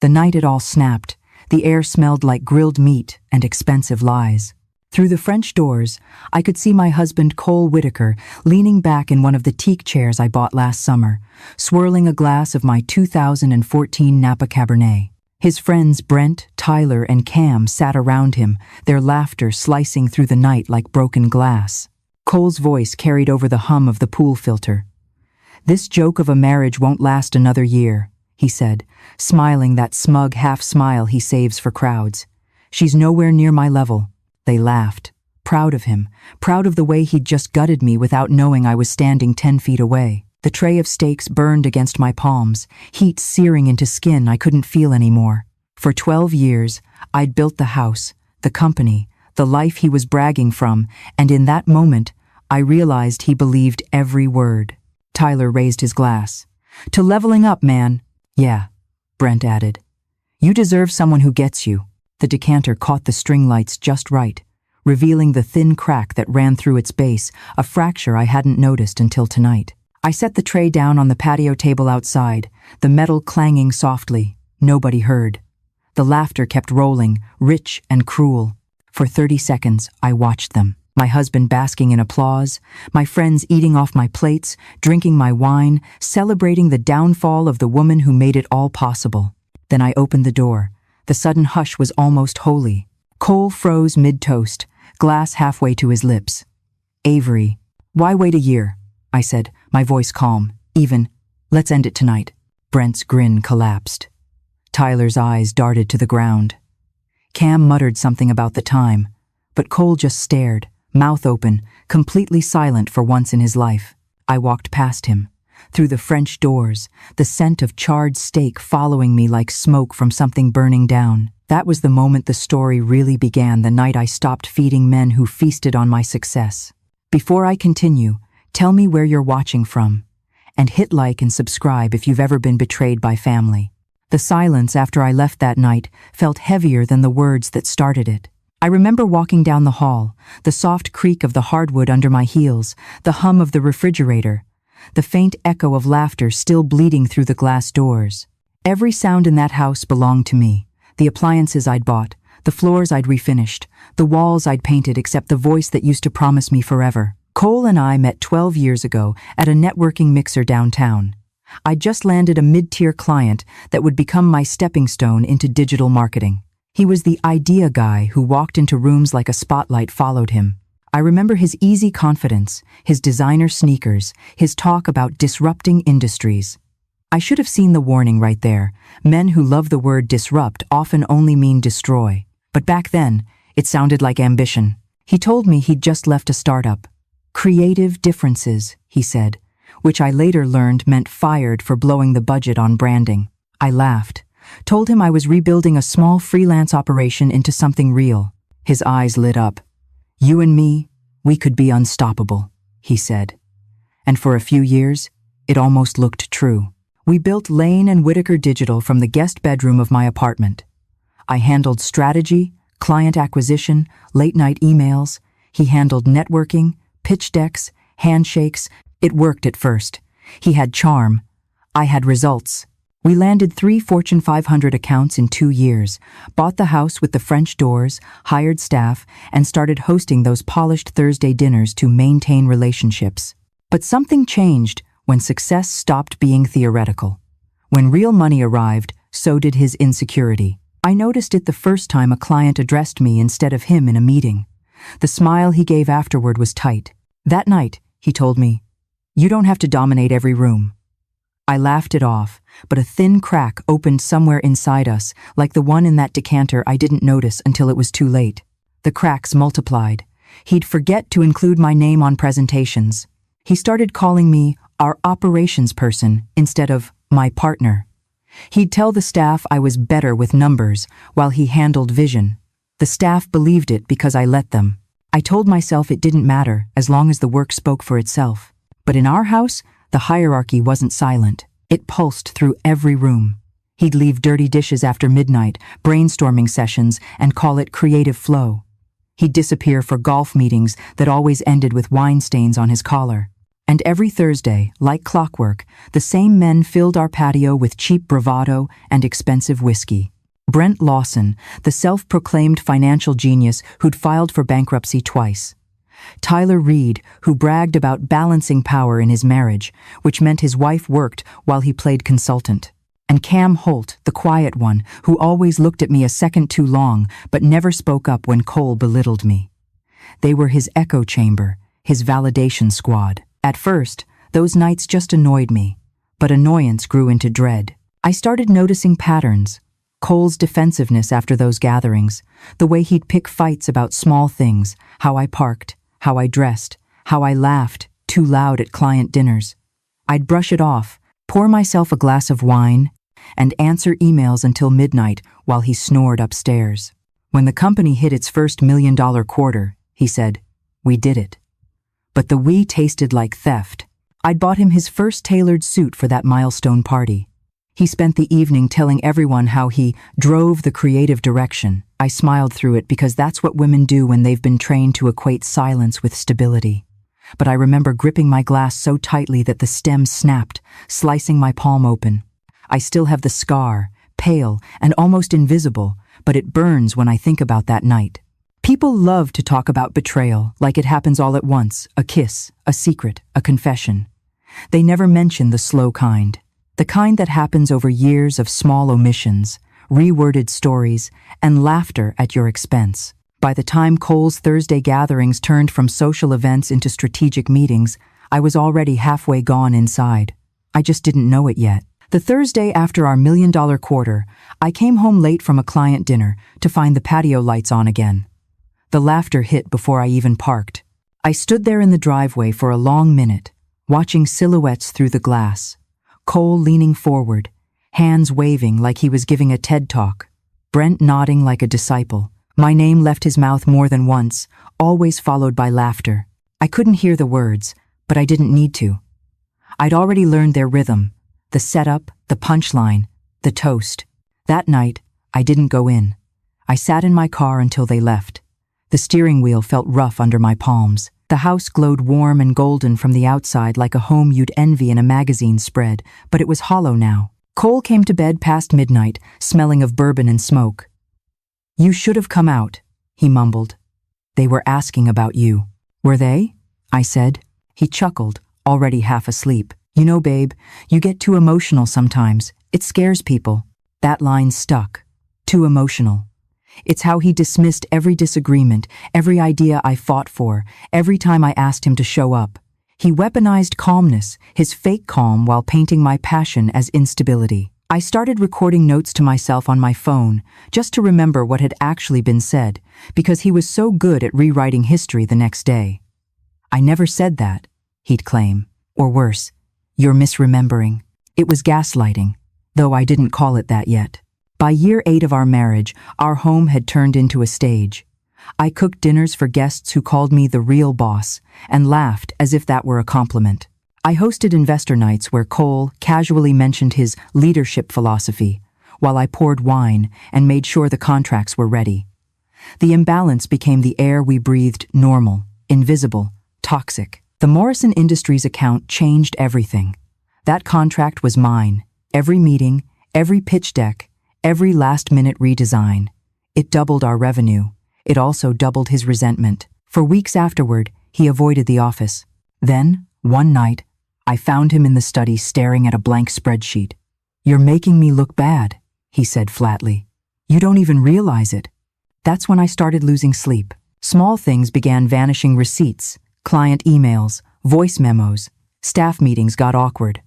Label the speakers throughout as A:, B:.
A: The night it all snapped, the air smelled like grilled meat and expensive lies. Through the French doors, I could see my husband Cole Whitaker leaning back in one of the teak chairs I bought last summer, swirling a glass of my 2014 Napa Cabernet. His friends Brent, Tyler, and Cam sat around him, their laughter slicing through the night like broken glass. Cole's voice carried over the hum of the pool filter. "This joke of a marriage won't last another year," he said, smiling that smug half-smile he saves for crowds. "She's nowhere near my level." They laughed, proud of him, proud of the way he'd just gutted me without knowing I was standing 10 feet away. The tray of steaks burned against my palms, heat searing into skin I couldn't feel anymore. For 12 years, I'd built the house, the company, the life he was bragging from, and in that moment, I realized he believed every word. Tyler raised his glass. "To leveling up, man." "Yeah," Brent added. "You deserve someone who gets you." The decanter caught the string lights just right, revealing the thin crack that ran through its base, a fracture I hadn't noticed until tonight. I set the tray down on the patio table outside, the metal clanging softly. Nobody heard. The laughter kept rolling, rich and cruel. For 30 seconds, I watched them. My husband basking in applause, my friends eating off my plates, drinking my wine, celebrating the downfall of the woman who made it all possible. Then I opened the door. The sudden hush was almost holy. Cole froze mid-toast, glass halfway to his lips. "Avery, why wait a year?" I said, my voice calm, even. "Let's end it tonight." Brent's grin collapsed. Tyler's eyes darted to the ground. Cam muttered something about the time, but Cole just stared, mouth open, completely silent for once in his life. I walked past him. Through the French doors, the scent of charred steak following me like smoke from something burning down. That was the moment the story really began, the night I stopped feeding men who feasted on my success. Before I continue, tell me where you're watching from, and hit like and subscribe if you've ever been betrayed by family. The silence after I left that night felt heavier than the words that started it. I remember walking down the hall, the soft creak of the hardwood under my heels, the hum of the refrigerator, the faint echo of laughter still bleeding through the glass doors. Every sound in that house belonged to me. The appliances I'd bought, the floors I'd refinished, the walls I'd painted, except the voice that used to promise me forever. Cole and I met 12 years ago at a networking mixer downtown. I'd just landed a mid-tier client that would become my stepping stone into digital marketing. He was the idea guy who walked into rooms like a spotlight followed him. I remember his easy confidence, his designer sneakers, his talk about disrupting industries. I should have seen the warning right there. Men who love the word disrupt often only mean destroy. But back then, it sounded like ambition. He told me he'd just left a startup. Creative differences, he said, which I later learned meant fired for blowing the budget on branding. I laughed, told him I was rebuilding a small freelance operation into something real. His eyes lit up. "You and me, we could be unstoppable," he said. And for a few years, it almost looked true. We built Lane and Whitaker Digital from the guest bedroom of my apartment. I handled strategy, client acquisition, late-night emails. He handled networking, pitch decks, handshakes. It worked at first. He had charm. I had results. We landed 3 Fortune 500 accounts in 2 years, bought the house with the French doors, hired staff, and started hosting those polished Thursday dinners to maintain relationships. But something changed when success stopped being theoretical. When real money arrived, so did his insecurity. I noticed it the first time a client addressed me instead of him in a meeting. The smile he gave afterward was tight. That night, he told me, "You don't have to dominate every room." I laughed it off, but a thin crack opened somewhere inside us, like the one in that decanter I didn't notice until it was too late. The cracks multiplied. He'd forget to include my name on presentations. He started calling me our operations person instead of my partner. He'd tell the staff I was better with numbers while he handled vision. The staff believed it because I let them. I told myself it didn't matter as long as the work spoke for itself. But in our house, the hierarchy wasn't silent. It pulsed through every room. He'd leave dirty dishes after midnight, brainstorming sessions, and call it creative flow. He'd disappear for golf meetings that always ended with wine stains on his collar. And every Thursday, like clockwork, the same men filled our patio with cheap bravado and expensive whiskey. Brent Lawson, the self-proclaimed financial genius who'd filed for bankruptcy twice. Tyler Reed, who bragged about balancing power in his marriage, which meant his wife worked while he played consultant. And Cam Holt, the quiet one, who always looked at me a second too long but never spoke up when Cole belittled me. They were his echo chamber, his validation squad. At first, those nights just annoyed me, but annoyance grew into dread. I started noticing patterns. Cole's defensiveness after those gatherings, the way he'd pick fights about small things, how I parked, how I dressed, how I laughed too loud at client dinners. I'd brush it off, pour myself a glass of wine, and answer emails until midnight while he snored upstairs. When the company hit its first $1 million quarter, he said, "We did it." But the "we" tasted like theft. I'd bought him his first tailored suit for that milestone party. He spent the evening telling everyone how he drove the creative direction. I smiled through it because that's what women do when they've been trained to equate silence with stability. But I remember gripping my glass so tightly that the stem snapped, slicing my palm open. I still have the scar, pale and almost invisible, but it burns when I think about that night. People love to talk about betrayal like it happens all at once, a kiss, a secret, a confession. They never mention the slow kind. The kind that happens over years of small omissions, reworded stories, and laughter at your expense. By the time Cole's Thursday gatherings turned from social events into strategic meetings, I was already halfway gone inside. I just didn't know it yet. The Thursday after our $1 million quarter, I came home late from a client dinner to find the patio lights on again. The laughter hit before I even parked. I stood there in the driveway for a long minute, watching silhouettes through the glass. Cole leaning forward, hands waving like he was giving a TED Talk. Brent nodding like a disciple. My name left his mouth more than once, always followed by laughter. I couldn't hear the words, but I didn't need to. I'd already learned their rhythm, the setup, the punchline, the toast. That night, I didn't go in. I sat in my car until they left. The steering wheel felt rough under my palms. The house glowed warm and golden from the outside like a home you'd envy in a magazine spread, but it was hollow now. Cole came to bed past midnight, smelling of bourbon and smoke. "You should have come out," he mumbled. "They were asking about you." "Were they?" I said. He chuckled, already half asleep. "You know, babe, you get too emotional sometimes. It scares people." That line stuck. Too emotional. It's how he dismissed every disagreement, every idea I fought for, every time I asked him to show up. He weaponized calmness, his fake calm, while painting my passion as instability. I started recording notes to myself on my phone, just to remember what had actually been said, because he was so good at rewriting history the next day. "I never said that," he'd claim. Or worse, "You're misremembering." It was gaslighting, though I didn't call it that yet. By year 8 of our marriage, our home had turned into a stage. I cooked dinners for guests who called me the real boss and laughed as if that were a compliment. I hosted investor nights where Cole casually mentioned his leadership philosophy, while I poured wine and made sure the contracts were ready. The imbalance became the air we breathed: normal, invisible, toxic. The Morrison Industries account changed everything. That contract was mine. Every meeting, every pitch deck, every last-minute redesign. It doubled our revenue. It also doubled his resentment. For weeks afterward, he avoided the office. Then, one night, I found him in the study staring at a blank spreadsheet. "You're making me look bad," he said flatly. "You don't even realize it." That's when I started losing sleep. Small things began vanishing: receipts, client emails, voice memos. Staff meetings got awkward.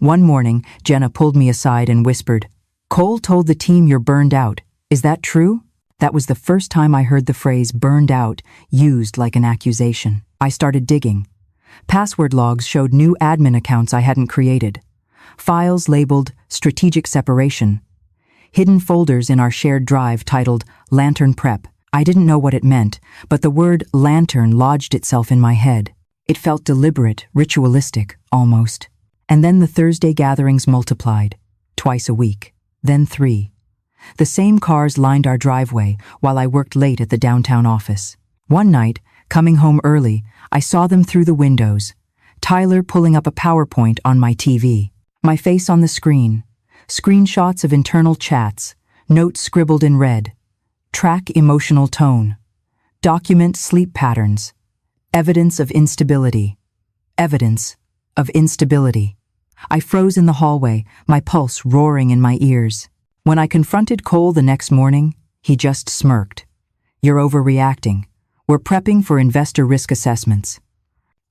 A: One morning, Jenna pulled me aside and whispered, "Cole told the team you're burned out. Is that true?" That was the first time I heard the phrase "burned out" used like an accusation. I started digging. Password logs showed new admin accounts I hadn't created. Files labeled "strategic separation." Hidden folders in our shared drive titled "Lantern Prep." I didn't know what it meant, but the word lantern lodged itself in my head. It felt deliberate, ritualistic, almost. And then the Thursday gatherings multiplied. Twice a week. Then 3. The same cars lined our driveway while I worked late at the downtown office. One night, coming home early, I saw them through the windows. Tyler pulling up a PowerPoint on my TV. My face on the screen. Screenshots of internal chats. Notes scribbled in red. Track emotional tone. Document sleep patterns. Evidence of instability. Evidence of instability. I froze in the hallway, my pulse roaring in my ears. When I confronted Cole the next morning, he just smirked. "You're overreacting. We're prepping for investor risk assessments."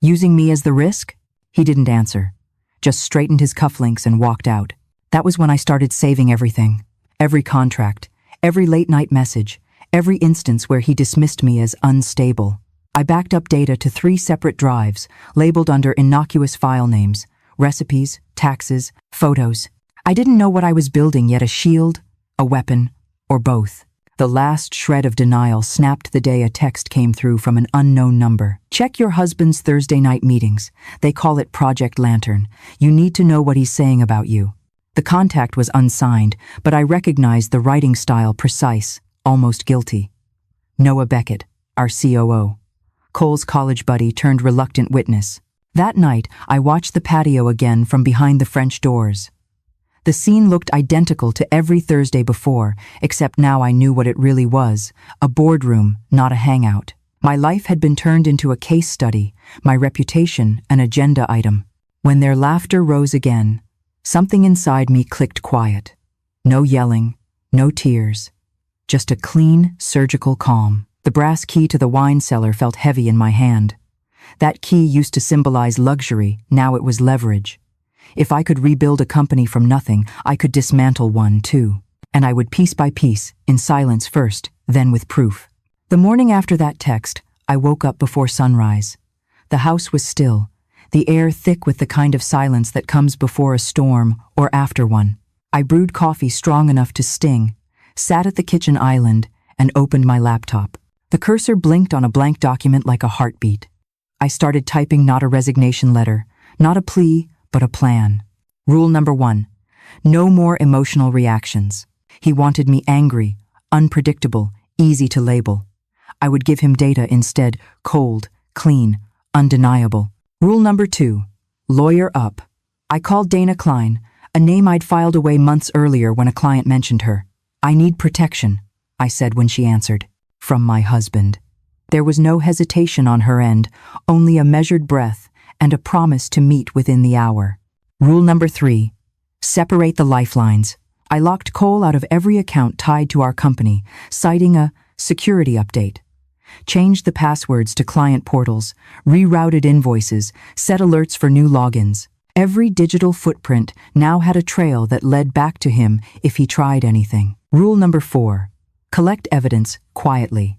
A: "Using me as the risk?" He didn't answer, just straightened his cufflinks and walked out. That was when I started saving everything. Every contract, every late-night message, every instance where he dismissed me as unstable. I backed up data to 3 separate drives, labeled under innocuous file names, recipes, taxes, photos. I didn't know what I was building, yet a shield, a weapon, or both. The last shred of denial snapped the day a text came through from an unknown number. "Check your husband's Thursday night meetings. They call it Project Lantern. You need to know what he's saying about you." The contact was unsigned, but I recognized the writing style, precise, almost guilty. Noah Beckett, our COO. Cole's college buddy turned reluctant witness. That night, I watched the patio again from behind the French doors. The scene looked identical to every Thursday before, except now I knew what it really was, a boardroom, not a hangout. My life had been turned into a case study, my reputation an agenda item. When their laughter rose again, something inside me clicked quiet. No yelling, no tears, just a clean, surgical calm. The brass key to the wine cellar felt heavy in my hand. That key used to symbolize luxury, now it was leverage. If I could rebuild a company from nothing, I could dismantle one too. And I would piece by piece, in silence first, then with proof. The morning after that text, I woke up before sunrise. The house was still, the air thick with the kind of silence that comes before a storm or after one. I brewed coffee strong enough to sting, sat at the kitchen island, and opened my laptop. The cursor blinked on a blank document like a heartbeat. I started typing not a resignation letter, not a plea, but a plan. Rule number 1, no more emotional reactions. He wanted me angry, unpredictable, easy to label. I would give him data instead, cold, clean, undeniable. Rule number 2, lawyer up. I called Dana Klein, a name I'd filed away months earlier when a client mentioned her. "I need protection," I said when she answered. "From my husband." There was no hesitation on her end, only a measured breath and a promise to meet within the hour. Rule number 3, separate the lifelines. I locked Cole out of every account tied to our company, citing a security update. Changed the passwords to client portals, rerouted invoices, set alerts for new logins. Every digital footprint now had a trail that led back to him if he tried anything. Rule number 4, collect evidence quietly.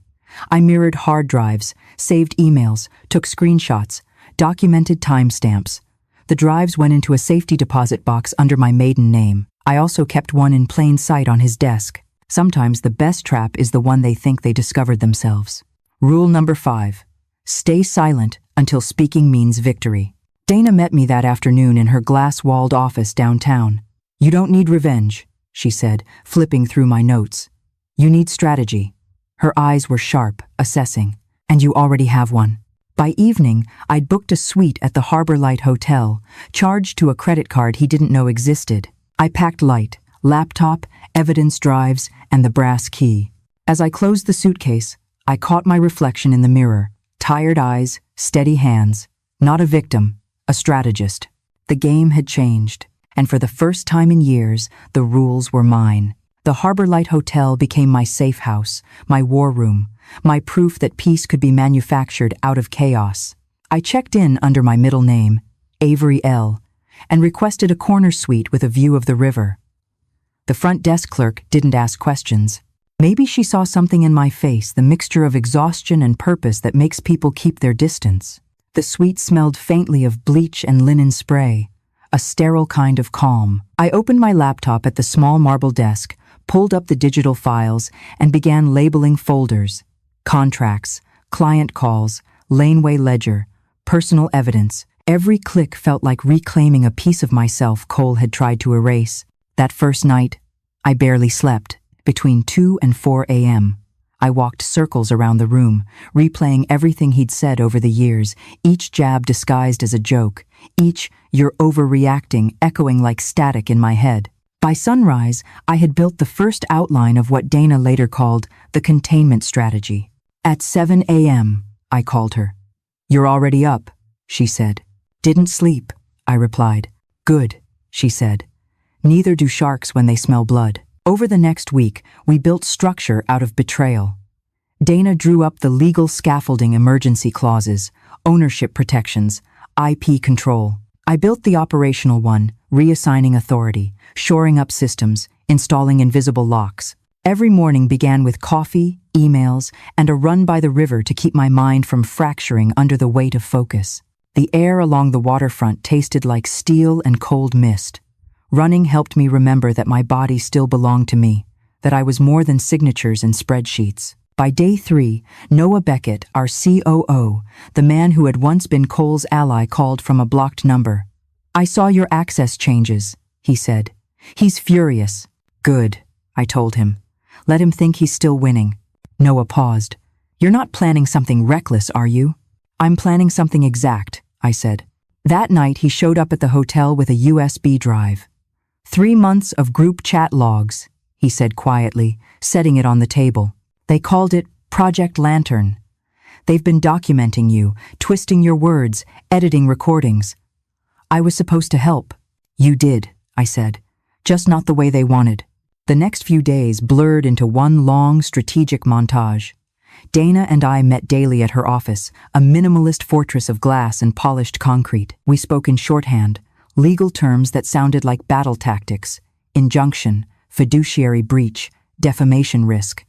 A: I mirrored hard drives, saved emails, took screenshots, documented timestamps. The drives went into a safety deposit box under my maiden name. I also kept one in plain sight on his desk. Sometimes the best trap is the one they think they discovered themselves. Rule number 5, stay silent until speaking means victory. Dana met me that afternoon in her glass-walled office downtown. "You don't need revenge," she said, flipping through my notes. "You need strategy." Her eyes were sharp, assessing. "And you already have one." By evening, I'd booked a suite at the Harbor Light Hotel, charged to a credit card he didn't know existed. I packed light, laptop, evidence drives, and the brass key. As I closed the suitcase, I caught my reflection in the mirror. Tired eyes, steady hands. Not a victim, a strategist. The game had changed, and for the first time in years, the rules were mine. The Harbor Light Hotel became my safe house, my war room, my proof that peace could be manufactured out of chaos. I checked in under my middle name, Avery L., and requested a corner suite with a view of the river. The front desk clerk didn't ask questions. Maybe she saw something in my face, the mixture of exhaustion and purpose that makes people keep their distance. The suite smelled faintly of bleach and linen spray, a sterile kind of calm. I opened my laptop at the small marble desk, pulled up the digital files, and began labeling folders. Contracts, client calls, laneway ledger, personal evidence. Every click felt like reclaiming a piece of myself Cole had tried to erase. That first night, I barely slept. Between 2 and 4 a.m. I walked circles around the room, replaying everything he'd said over the years, each jab disguised as a joke, each "you're overreacting" echoing like static in my head. By sunrise, I had built the first outline of what Dana later called the containment strategy. At 7 a.m., I called her. "You're already up," she said. "Didn't sleep," I replied. "Good," she said. "Neither do sharks when they smell blood." Over the next week, we built structure out of betrayal. Dana drew up the legal scaffolding, emergency clauses, ownership protections, IP control. I built the operational one, reassigning authority, shoring up systems, installing invisible locks. Every morning began with coffee, emails, and a run by the river to keep my mind from fracturing under the weight of focus. The air along the waterfront tasted like steel and cold mist. Running helped me remember that my body still belonged to me, that I was more than signatures and spreadsheets. By day 3, Noah Beckett, our COO, the man who had once been Cole's ally, called from a blocked number. "I saw your access changes," he said. "He's furious." "Good," I told him. "Let him think he's still winning." Noah paused. "You're not planning something reckless, are you?" "I'm planning something exact," I said. That night he showed up at the hotel with a USB drive. 3 months of group chat logs, he said quietly, setting it on the table. They called it Project Lantern. They've been documenting you, twisting your words, editing recordings. I was supposed to help. You did, I said, just not the way they wanted. The next few days blurred into one long strategic montage. Dana and I met daily at her office, a minimalist fortress of glass and polished concrete. We spoke in shorthand, legal terms that sounded like battle tactics: injunction, fiduciary breach, defamation risk.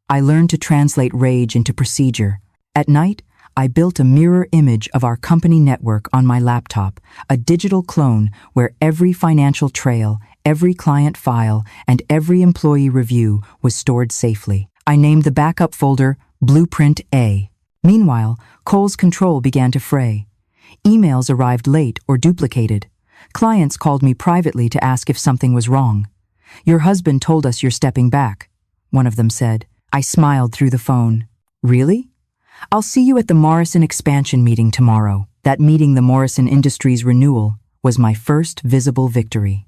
A: I learned to translate rage into procedure. At night, I built a mirror image of our company network on my laptop, a digital clone where every financial trail, every client file, and every employee review was stored safely. I named the backup folder Blueprint A. Meanwhile, Cole's control began to fray. Emails arrived late or duplicated. Clients called me privately to ask if something was wrong. "Your husband told us you're stepping back," one of them said. I smiled through the phone. "Really? I'll see you at the Morrison expansion meeting tomorrow." That meeting, the Morrison Industries renewal, was my first visible victory.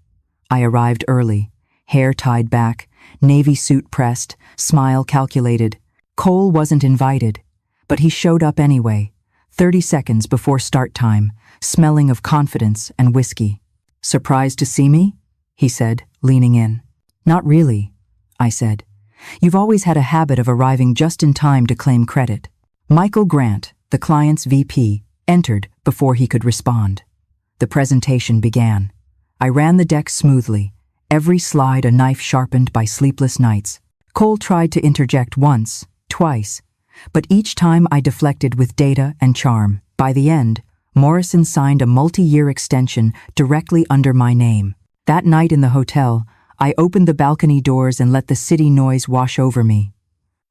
A: I arrived early, hair tied back, navy suit pressed, smile calculated. Cole wasn't invited, but he showed up anyway, 30 seconds before start time, smelling of confidence and whiskey. "Surprised to see me?" he said, leaning in. "Not really," I said. "You've always had a habit of arriving just in time to claim credit." Michael Grant, the client's VP, entered before he could respond. The presentation began. I ran the deck smoothly, every slide a knife sharpened by sleepless nights. Cole tried to interject once, twice, but each time I deflected with data and charm. By the end, Morrison signed a multi-year extension directly under my name. That night in the hotel, I opened the balcony doors and let the city noise wash over me.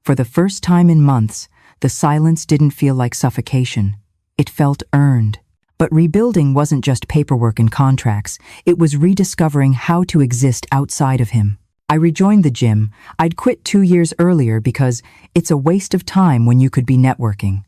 A: For the first time in months, the silence didn't feel like suffocation. It felt earned. But rebuilding wasn't just paperwork and contracts. It was rediscovering how to exist outside of him. I rejoined the gym. I'd quit 2 years earlier because it's a waste of time when you could be networking.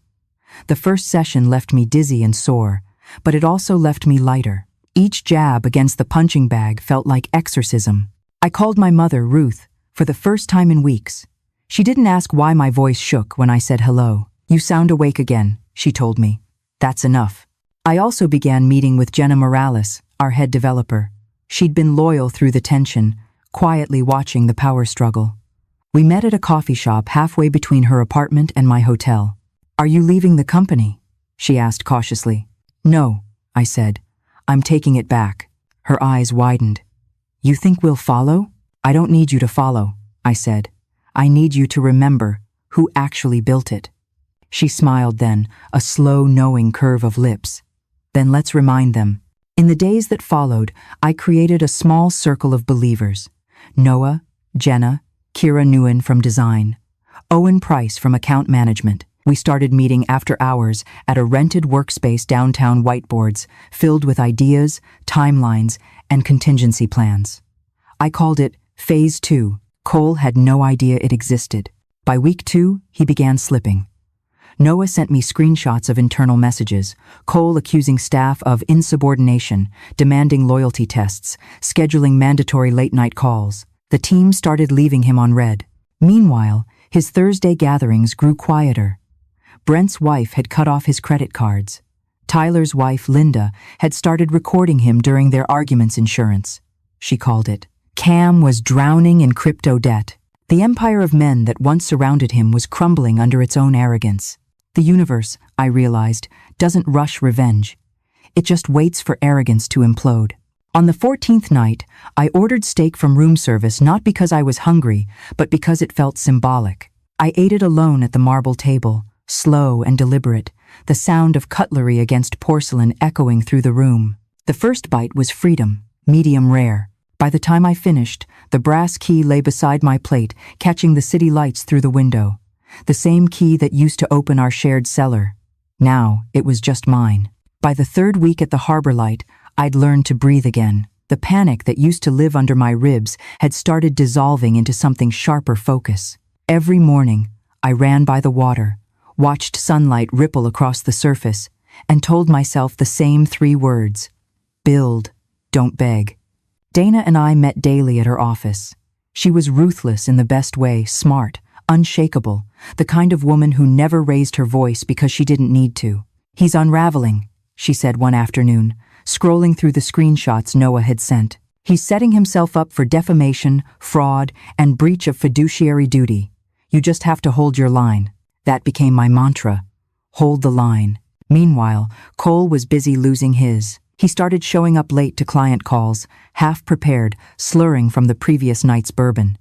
A: The first session left me dizzy and sore, but it also left me lighter. Each jab against the punching bag felt like exorcism. I called my mother, Ruth, for the first time in weeks. She didn't ask why my voice shook when I said hello. "You sound awake again," she told me. "That's enough." I also began meeting with Jenna Morales, our head developer. She'd been loyal through the tension, quietly watching the power struggle. We met at a coffee shop halfway between her apartment and my hotel. "Are you leaving the company?" she asked cautiously. "No," I said. "I'm taking it back." Her eyes widened. "You think we'll follow?" "I don't need you to follow," I said. "I need you to remember who actually built it." She smiled then, a slow, knowing curve of lips. "Then let's remind them." In the days that followed, I created a small circle of believers. Noah, Jenna, Kira Nguyen from design, Owen Price from account management. We started meeting after hours at a rented workspace downtown, whiteboards filled with ideas, timelines, and contingency plans. I called it Phase 2. Cole had no idea it existed. By week 2, he began slipping. Noah sent me screenshots of internal messages, Cole accusing staff of insubordination, demanding loyalty tests, scheduling mandatory late-night calls. The team started leaving him on red. Meanwhile, his Thursday gatherings grew quieter. Brent's wife had cut off his credit cards. Tyler's wife, Linda, had started recording him during their arguments insurance, she called it. Cam was drowning in crypto debt. The empire of men that once surrounded him was crumbling under its own arrogance. The universe, I realized, doesn't rush revenge. It just waits for arrogance to implode. On the 14th night, I ordered steak from room service not because I was hungry, but because it felt symbolic. I ate it alone at the marble table, slow and deliberate, the sound of cutlery against porcelain echoing through the room. The first bite was freedom, medium rare. By the time I finished, the brass key lay beside my plate, catching the city lights through the window. The same key that used to open our shared cellar. Now, it was just mine. By the 3rd week at the Harbor Light, I'd learned to breathe again. The panic that used to live under my ribs had started dissolving into something sharper focus. Every morning, I ran by the water, watched sunlight ripple across the surface, and told myself the same 3 words. Build, don't beg. Dana and I met daily at her office. She was ruthless in the best way, smart, unshakable, the kind of woman who never raised her voice because she didn't need to. He's unraveling, she said one afternoon, scrolling through the screenshots Noah had sent. He's setting himself up for defamation, fraud, and breach of fiduciary duty. You just have to hold your line. That became my mantra. Hold the line. Meanwhile, Cole was busy losing his. He started showing up late to client calls, half prepared, slurring from the previous night's bourbon.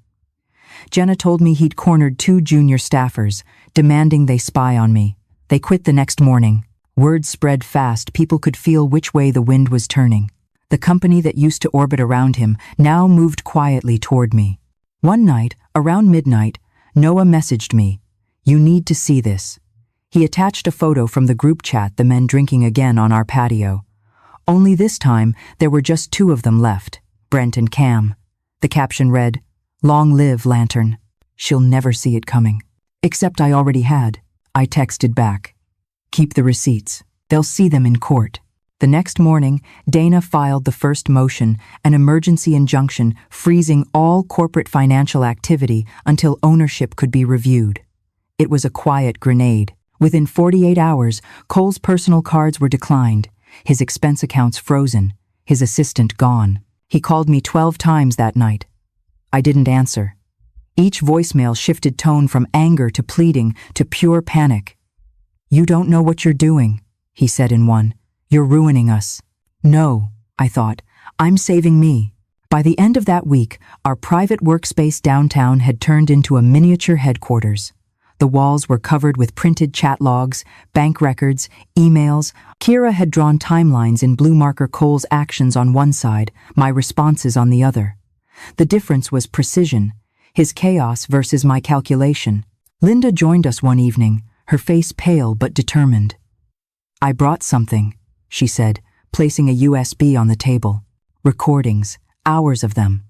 A: Jenna told me he'd cornered 2 junior staffers, demanding they spy on me. They quit the next morning. Word spread fast, people could feel which way the wind was turning. The company that used to orbit around him now moved quietly toward me. One night, around midnight, Noah messaged me, "You need to see this." He attached a photo from the group chat, the men drinking again on our patio. Only this time, there were just 2 of them left, Brent and Cam. The caption read, "Long live, Lantern. She'll never see it coming." Except I already had. I texted back, "Keep the receipts. They'll see them in court." The next morning, Dana filed the first motion, an emergency injunction freezing all corporate financial activity until ownership could be reviewed. It was a quiet grenade. Within 48 hours, Cole's personal cards were declined, his expense accounts frozen, his assistant gone. He called me 12 times that night. I didn't answer. Each voicemail shifted tone from anger to pleading to pure panic. "You don't know what you're doing," he said in one. "You're ruining us." No, I thought. I'm saving me. By the end of that week, our private workspace downtown had turned into a miniature headquarters. The walls were covered with printed chat logs, bank records, emails. Kira had drawn timelines in blue marker Cole's actions on one side, my responses on the other. The difference was precision, his chaos versus my calculation. Linda joined us one evening, her face pale but determined. "I brought something," she said, placing a USB on the table. Recordings, hours of them.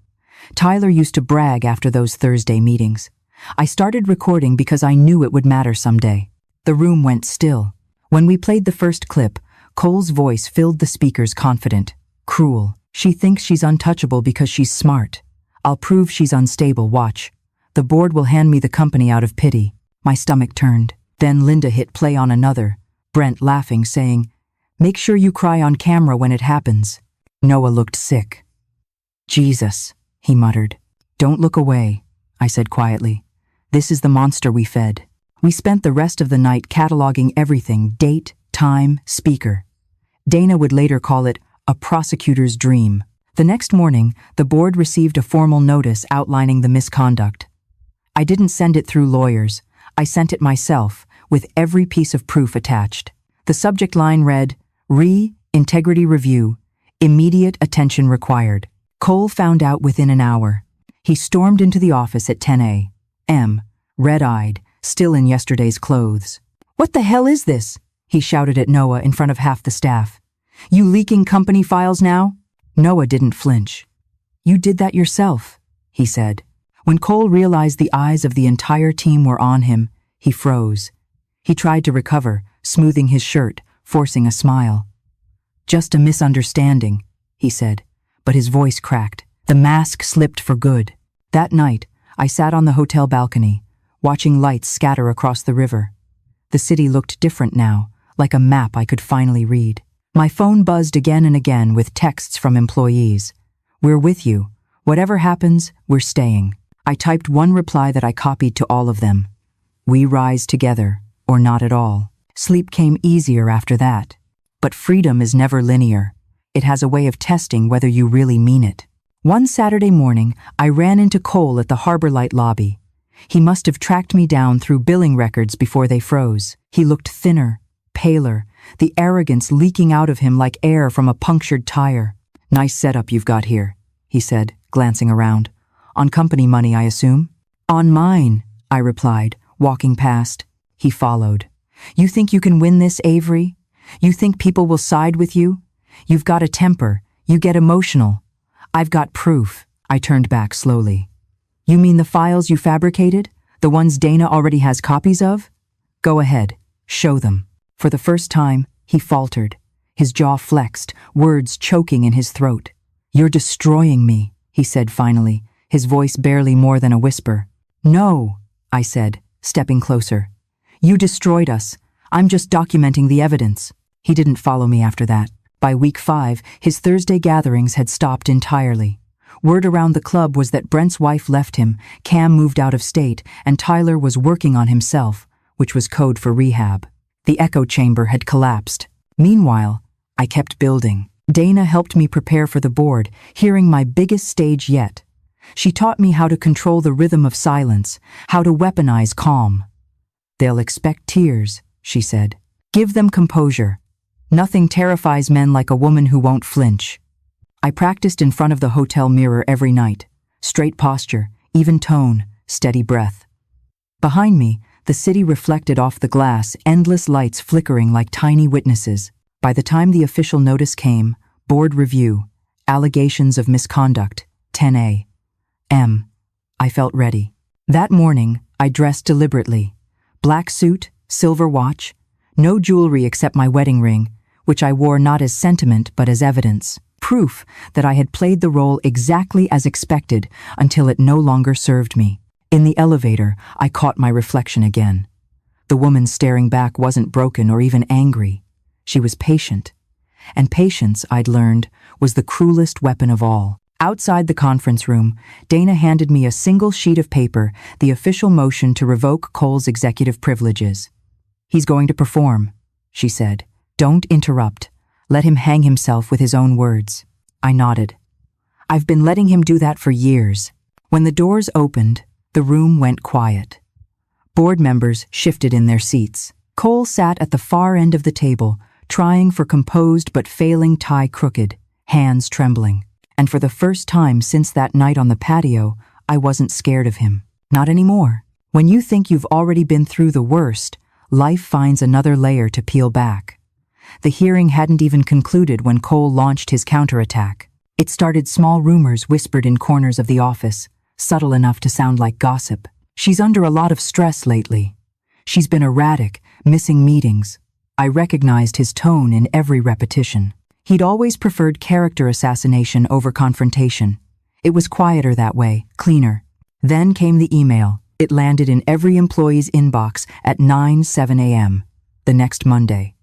A: Tyler used to brag after those Thursday meetings. I started recording because I knew it would matter someday. The room went still. When we played the first clip, Cole's voice filled the speakers, confident, cruel. "She thinks she's untouchable because she's smart. I'll prove she's unstable, watch. The board will hand me the company out of pity." My stomach turned. Then Linda hit play on another, Brent laughing, saying, "Make sure you cry on camera when it happens." Noah looked sick. "Jesus," he muttered. "Don't look away," I said quietly. "This is the monster we fed." We spent the rest of the night cataloging everything, date, time, speaker. Dana would later call it a prosecutor's dream. The next morning, the board received a formal notice outlining the misconduct. I didn't send it through lawyers. I sent it myself, with every piece of proof attached. The subject line read, "Integrity Review, Immediate Attention Required." Cole found out within an hour. He stormed into the office at 10 a.m., red-eyed, still in yesterday's clothes. "What the hell is this?" he shouted at Noah in front of half the staff. "You leaking company files now?" Noah didn't flinch. "You did that yourself," he said. When Cole realized the eyes of the entire team were on him, he froze. He tried to recover, smoothing his shirt, forcing a smile. "Just a misunderstanding," he said, but his voice cracked. The mask slipped for good. That night, I sat on the hotel balcony, watching lights scatter across the river. The city looked different now, like a map I could finally read. My phone buzzed again and again with texts from employees. "We're with you. Whatever happens, we're staying." I typed one reply that I copied to all of them. "We rise together, or not at all." Sleep came easier after that. But freedom is never linear. It has a way of testing whether you really mean it. One Saturday morning, I ran into Cole at the Harbor Light lobby. He must have tracked me down through billing records before they froze. He looked thinner, paler, the arrogance leaking out of him like air from a punctured tire. "Nice setup you've got here," he said, glancing around. "On company money, I assume?" "On mine," I replied, walking past. He followed. "You think you can win this, Avery? You think people will side with you? You've got a temper. You get emotional. I've got proof." I turned back slowly. "You mean the files you fabricated? The ones Dana already has copies of? Go ahead. Show them." For the first time, he faltered. His jaw flexed, words choking in his throat. "You're destroying me," he said finally, his voice barely more than a whisper. "No," I said, stepping closer. "You destroyed us. I'm just documenting the evidence." He didn't follow me after that. By week 5, his Thursday gatherings had stopped entirely. Word around the club was that Brent's wife left him, Cam moved out of state, and Tyler was working on himself, which was code for rehab. The echo chamber had collapsed. Meanwhile, I kept building. Dana helped me prepare for the board, hearing my biggest stage yet. She taught me how to control the rhythm of silence, how to weaponize calm. "They'll expect tears," she said. "Give them composure. Nothing terrifies men like a woman who won't flinch." I practiced in front of the hotel mirror every night. Straight posture, even tone, steady breath. Behind me, the city reflected off the glass, endless lights flickering like tiny witnesses. By the time the official notice came, board review, allegations of misconduct, 10 a.m., I felt ready. That morning, I dressed deliberately. Black suit, silver watch, no jewelry except my wedding ring, which I wore not as sentiment but as evidence. Proof that I had played the role exactly as expected until it no longer served me. In the elevator, I caught my reflection again. The woman staring back wasn't broken or even angry. She was patient. And patience, I'd learned, was the cruelest weapon of all. Outside the conference room, Dana handed me a single sheet of paper, the official motion to revoke Cole's executive privileges. "He's going to perform," she said. "Don't interrupt. Let him hang himself with his own words." I nodded. I've been letting him do that for years. When the doors opened, the room went quiet. Board members shifted in their seats. Cole sat at the far end of the table, trying for composed but failing tie crooked, hands trembling. And for the first time since that night on the patio, I wasn't scared of him. Not anymore. When you think you've already been through the worst, life finds another layer to peel back. The hearing hadn't even concluded when Cole launched his counterattack. It started small rumors whispered in corners of the office, subtle enough to sound like gossip. "She's under a lot of stress lately. She's been erratic, missing meetings." I recognized his tone in every repetition. He'd always preferred character assassination over confrontation. It was quieter that way, cleaner. Then came the email. It landed in every employee's inbox at 9:07 a.m. the next Monday.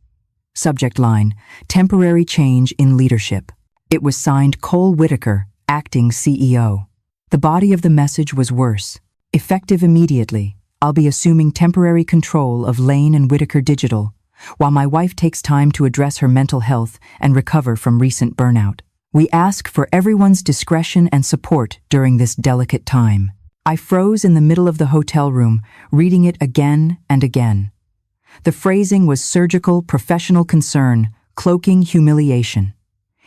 A: Subject line, "Temporary change in leadership." It was signed Cole Whitaker, acting CEO. The body of the message was worse. "Effective immediately. I'll be assuming temporary control of Lane and Whitaker Digital, while my wife takes time to address her mental health and recover from recent burnout. We ask for everyone's discretion and support during this delicate time." I froze in the middle of the hotel room, reading it again and again. The phrasing was surgical, professional concern, cloaking humiliation.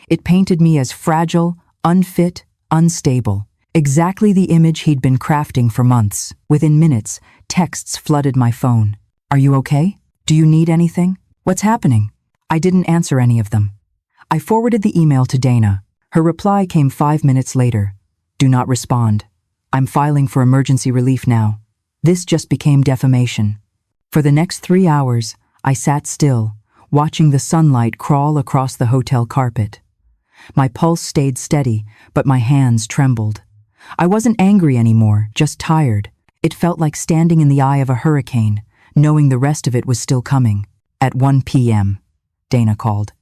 A: It painted me as fragile, unfit, unstable. Exactly the image he'd been crafting for months. Within minutes, texts flooded my phone. "Are you okay? Do you need anything? What's happening?" I didn't answer any of them. I forwarded the email to Dana. Her reply came 5 minutes later. "Do not respond. I'm filing for emergency relief now. This just became defamation. For the next 3 hours, I sat still, watching the sunlight crawl across the hotel carpet. My pulse stayed steady, but my hands trembled. I wasn't angry anymore, just tired. It felt like standing in the eye of a hurricane, knowing the rest of it was still coming. At 1 p.m., Dana called.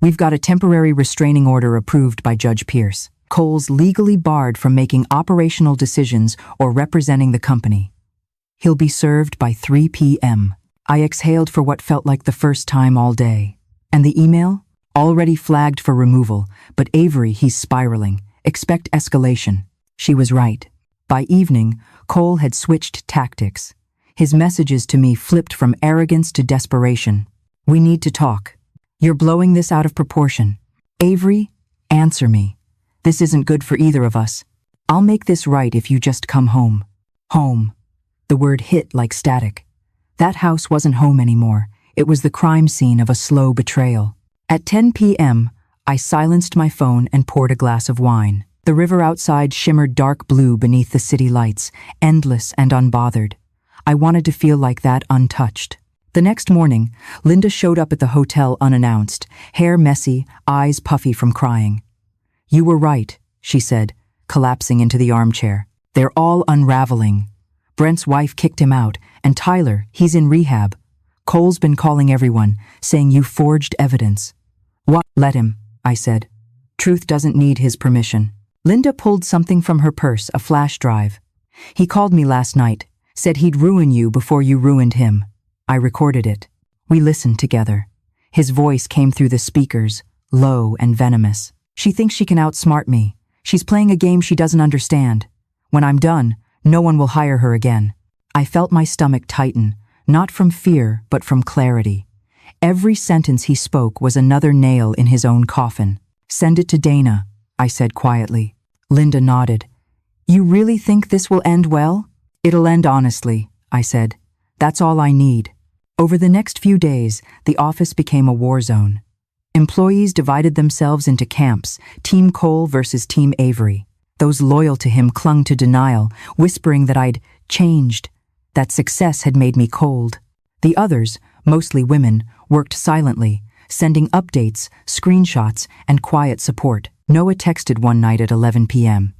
A: We've got a temporary restraining order approved by Judge Pierce. Cole's legally barred from making operational decisions or representing the company. He'll be served by 3 p.m. I exhaled for what felt like the first time all day. And the email? Already flagged for removal, but Avery, he's spiraling. Expect escalation. She was right. By evening, Cole had switched tactics. His messages to me flipped from arrogance to desperation. We need to talk. You're blowing this out of proportion. Avery, answer me. This isn't good for either of us. I'll make this right if you just come home. Home. The word hit like static. That house wasn't home anymore. It was the crime scene of a slow betrayal. At 10 p.m., I silenced my phone and poured a glass of wine. The river outside shimmered dark blue beneath the city lights, endless and unbothered. I wanted to feel like that untouched. The next morning, Linda showed up at the hotel unannounced, hair messy, eyes puffy from crying. You were right, she said, collapsing into the armchair. They're all unraveling. Brent's wife kicked him out, and Tyler, he's in rehab. Cole's been calling everyone, saying you forged evidence. What? Let him, I said. Truth doesn't need his permission. Linda pulled something from her purse, a flash drive. He called me last night, said he'd ruin you before you ruined him. I recorded it. We listened together. His voice came through the speakers, low and venomous. She thinks she can outsmart me. She's playing a game she doesn't understand. When I'm done, no one will hire her again. I felt my stomach tighten, not from fear, but from clarity. Every sentence he spoke was another nail in his own coffin. Send it to Dana, I said quietly. Linda nodded. You really think this will end well? It'll end honestly, I said. That's all I need. Over the next few days, the office became a war zone. Employees divided themselves into camps, Team Cole versus Team Avery. Those loyal to him clung to denial, whispering that I'd changed, that success had made me cold. The others, mostly women, worked silently, sending updates, screenshots, and quiet support. Noah texted one night at 11 p.m.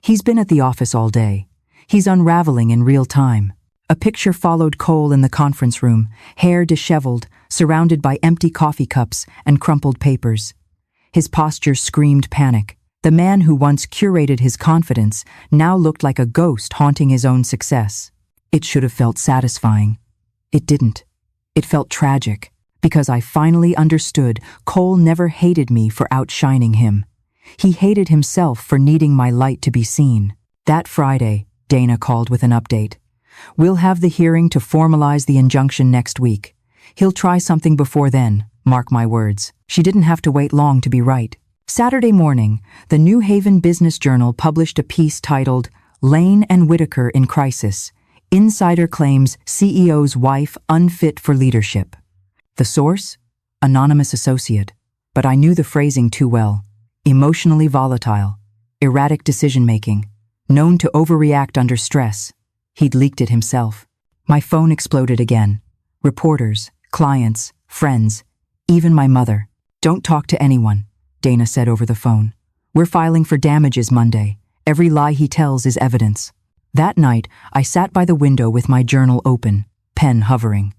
A: He's been at the office all day. He's unraveling in real time. A picture followed Cole in the conference room, hair disheveled, surrounded by empty coffee cups and crumpled papers. His posture screamed panic. The man who once curated his confidence now looked like a ghost haunting his own success. It should have felt satisfying. It didn't. It felt tragic, because I finally understood Cole never hated me for outshining him. He hated himself for needing my light to be seen. That Friday, Dana called with an update. We'll have the hearing to formalize the injunction next week. He'll try something before then, mark my words. She didn't have to wait long to be right. Saturday morning, the New Haven Business Journal published a piece titled Lane and Whitaker in Crisis. Insider claims CEO's wife unfit for leadership. The source? Anonymous associate. But I knew the phrasing too well. Emotionally volatile. Erratic decision-making. Known to overreact under stress. He'd leaked it himself. My phone exploded again. Reporters, clients, friends, even my mother. Don't talk to anyone, Dana said over the phone. We're filing for damages Monday. Every lie he tells is evidence. That night, I sat by the window with my journal open, pen hovering.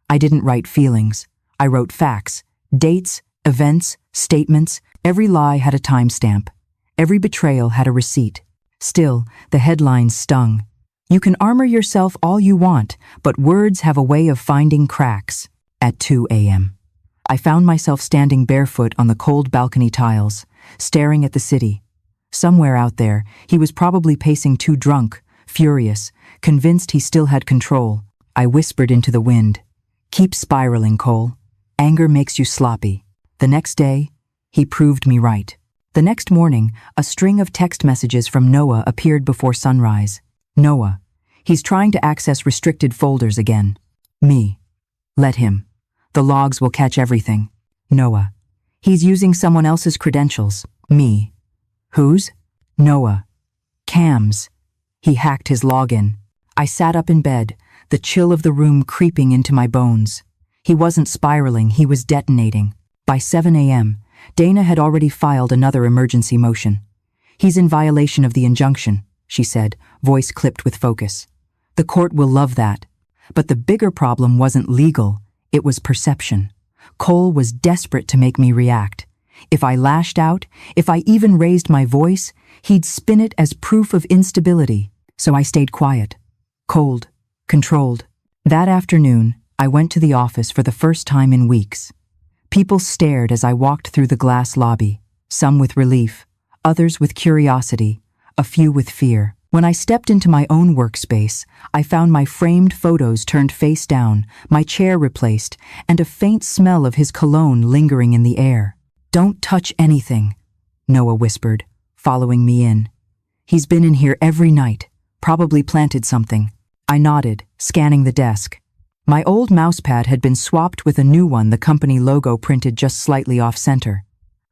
A: I didn't write feelings. I wrote facts, dates, events, statements. Every lie had a timestamp. Every betrayal had a receipt. Still, the headlines stung. You can armor yourself all you want, but words have a way of finding cracks. At 2 a.m. I found myself standing barefoot on the cold balcony tiles, staring at the city. Somewhere out there, he was probably pacing too drunk, furious, convinced he still had control. I whispered into the wind. Keep spiraling, Cole. Anger makes you sloppy. The next day, he proved me right. The next morning, a string of text messages from Noah appeared before sunrise. Noah. He's trying to access restricted folders again. Me. Let him. The logs will catch everything. Noah. He's using someone else's credentials. Me. Whose? Noah. Cam's. He hacked his login. I sat up in bed, the chill of the room creeping into my bones. He wasn't spiraling, he was detonating. By 7 a.m., Dana had already filed another emergency motion. "He's in violation of the injunction," she said, voice clipped with focus. "The court will love that." But the bigger problem wasn't legal, it was perception. Cole was desperate to make me react. If I lashed out, if I even raised my voice, he'd spin it as proof of instability. So I stayed quiet, cold, controlled. That afternoon, I went to the office for the first time in weeks. People stared as I walked through the glass lobby, some with relief, others with curiosity, a few with fear. When I stepped into my own workspace, I found my framed photos turned face down, my chair replaced, and a faint smell of his cologne lingering in the air. "Don't touch anything," Noah whispered, following me in. "He's been in here every night, probably planted something." I nodded, scanning the desk. My old mousepad had been swapped with a new one, the company logo printed just slightly off-center.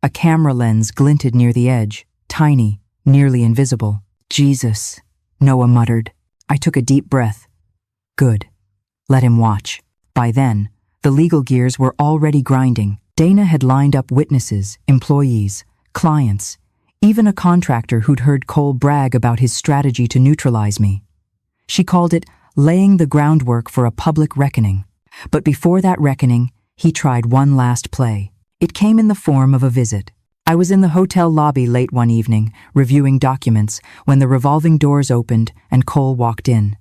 A: A camera lens glinted near the edge, tiny, nearly invisible. "Jesus," Noah muttered. I took a deep breath. Good. Let him watch. By then, the legal gears were already grinding. Dana had lined up witnesses, employees, clients, even a contractor who'd heard Cole brag about his strategy to neutralize me. She called it laying the groundwork for a public reckoning. But before that reckoning, he tried one last play. It came in the form of a visit. I was in the hotel lobby late one evening, reviewing documents, when the revolving doors opened and Cole walked in.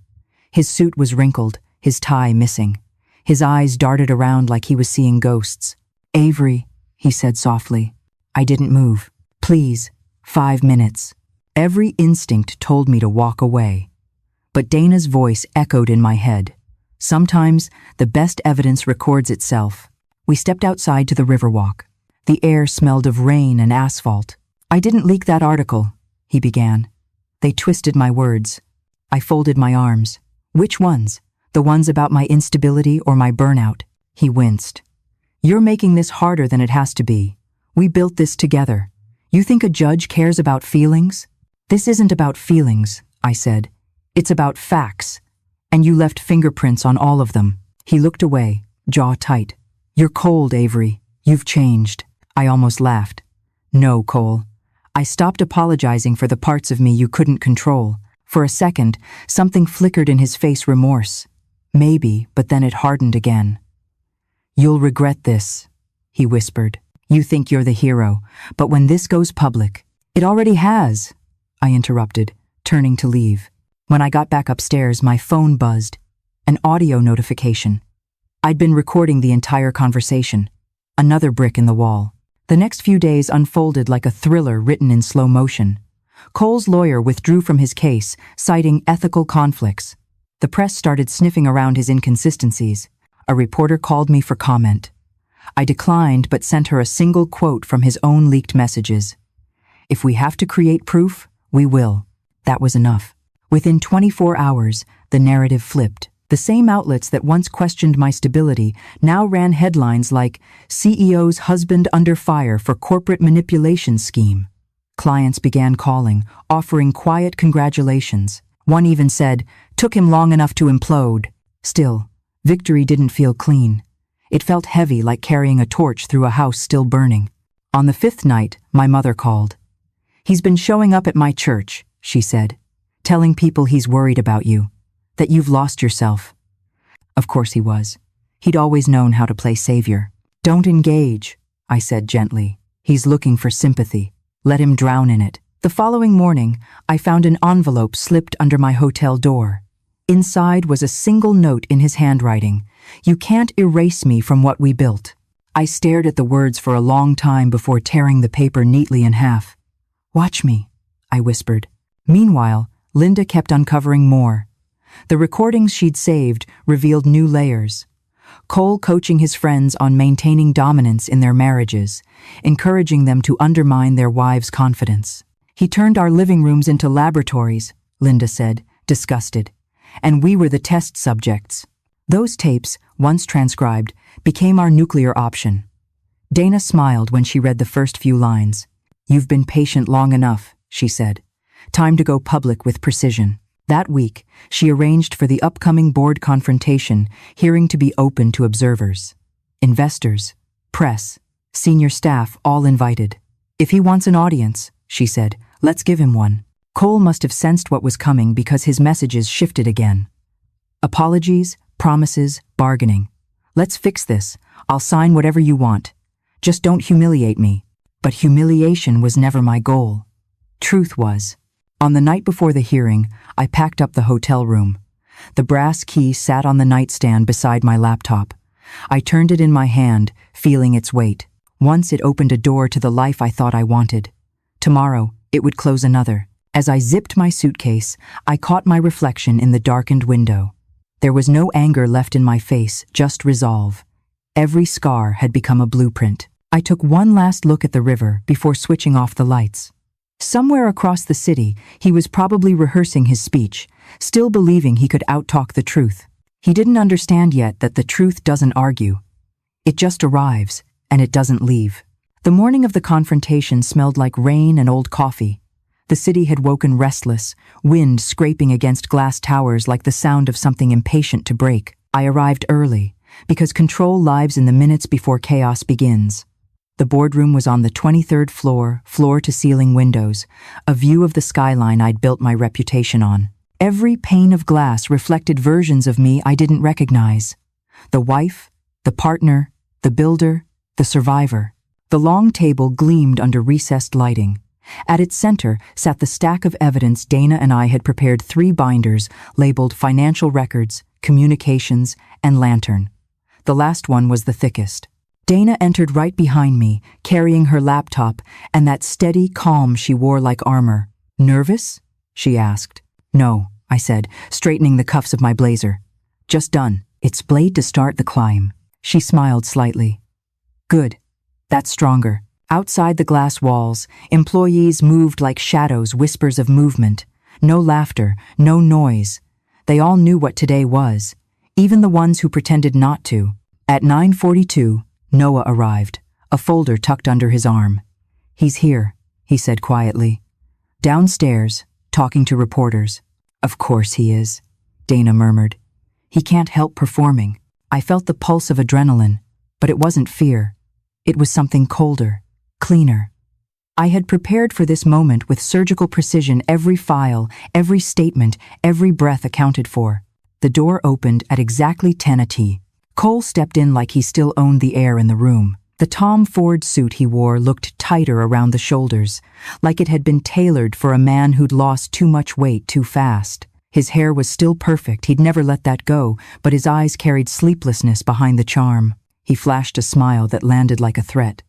A: His suit was wrinkled, his tie missing. His eyes darted around like he was seeing ghosts. "Avery," he said softly. I didn't move. "Please, 5 minutes." Every instinct told me to walk away. But Dana's voice echoed in my head. Sometimes, the best evidence records itself. We stepped outside to the Riverwalk. The air smelled of rain and asphalt. "I didn't leak that article," he began. They twisted my words. I folded my arms. "Which ones? The ones about my instability or my burnout?" He winced. "You're making this harder than it has to be. We built this together. You think a judge cares about feelings? This isn't about feelings," I said. "It's about facts. And you left fingerprints on all of them." He looked away, jaw tight. "You're cold, Avery. You've changed." I almost laughed. "No, Cole. I stopped apologizing for the parts of me you couldn't control. For a second, something flickered in his face, remorse. Maybe, but then it hardened again. "You'll regret this," he whispered. "You think you're the hero, but when this goes public—" "It already has," I interrupted, turning to leave. When I got back upstairs, my phone buzzed. An audio notification. I'd been recording the entire conversation. Another brick in the wall. The next few days unfolded like a thriller written in slow motion. Cole's lawyer withdrew from his case, citing ethical conflicts. The press started sniffing around his inconsistencies. A reporter called me for comment. I declined but sent her a single quote from his own leaked messages. "If we have to create proof, we will." That was enough. Within 24 hours, the narrative flipped. The same outlets that once questioned my stability now ran headlines like, "CEO's husband under fire for corporate manipulation scheme." Clients began calling, offering quiet congratulations. One even said, "Took him long enough to implode." Still, victory didn't feel clean. It felt heavy, like carrying a torch through a house still burning. On the 5th night, my mother called. "He's been showing up at my church," she said, "telling people he's worried about you, that you've lost yourself." Of course he was. He'd always known how to play savior. "Don't engage," I said gently. "He's looking for sympathy. Let him drown in it." The following morning, I found an envelope slipped under my hotel door. Inside was a single note in his handwriting. "You can't erase me from what we built." I stared at the words for a long time before tearing the paper neatly in half. "Watch me," I whispered. Meanwhile, Linda kept uncovering more. The recordings she'd saved revealed new layers. Cole coaching his friends on maintaining dominance in their marriages, encouraging them to undermine their wives' confidence. "He turned our living rooms into laboratories," Linda said, disgusted. "And we were the test subjects." Those tapes, once transcribed, became our nuclear option. Dana smiled when she read the first few lines. "You've been patient long enough," she said. "Time to go public with precision." That week, she arranged for the upcoming board confrontation, hearing to be open to observers. Investors, press, senior staff all invited. If he wants an audience, she said, let's give him one. Cole must have sensed what was coming because his messages shifted again. Apologies, promises, bargaining. Let's fix this. I'll sign whatever you want. Just don't humiliate me. But humiliation was never my goal. Truth was. On the night before the hearing, I packed up the hotel room. The brass key sat on the nightstand beside my laptop. I turned it in my hand, feeling its weight. Once it opened a door to the life I thought I wanted. Tomorrow, it would close another. As I zipped my suitcase, I caught my reflection in the darkened window. There was no anger left in my face, just resolve. Every scar had become a blueprint. I took one last look at the river before switching off the lights. Somewhere across the city, he was probably rehearsing his speech, still believing he could outtalk the truth. He didn't understand yet that the truth doesn't argue. It just arrives, and it doesn't leave. The morning of the confrontation smelled like rain and old coffee. The city had woken restless, wind scraping against glass towers like the sound of something impatient to break. I arrived early, because control lives in the minutes before chaos begins. The boardroom was on the 23rd floor, floor-to-ceiling windows, a view of the skyline I'd built my reputation on. Every pane of glass reflected versions of me I didn't recognize. The wife, the partner, the builder, the survivor. The long table gleamed under recessed lighting. At its center sat the stack of evidence Dana and I had prepared 3 binders labeled financial records, communications, and lantern. The last one was the thickest. Dana entered right behind me, carrying her laptop and that steady calm she wore like armor. Nervous? She asked. No, I said, straightening the cuffs of my blazer. Just done. It's blade to start the climb. She smiled slightly. Good. That's stronger. Outside the glass walls, employees moved like shadows, whispers of movement. No laughter, no noise. They all knew what today was, even the ones who pretended not to. At 9:42, Noah arrived, a folder tucked under his arm. He's here, he said quietly. Downstairs, talking to reporters. Of course he is, Dana murmured. He can't help performing. I felt the pulse of adrenaline, but it wasn't fear. It was something colder. Cleaner. I had prepared for this moment with surgical precision, every file, every statement, every breath accounted for. The door opened at exactly 10 AT. Cole stepped in like he still owned the air in the room. The Tom Ford suit he wore looked tighter around the shoulders, like it had been tailored for a man who'd lost too much weight too fast. His hair was still perfect, he'd never let that go, but his eyes carried sleeplessness behind the charm. He flashed a smile that landed like a threat.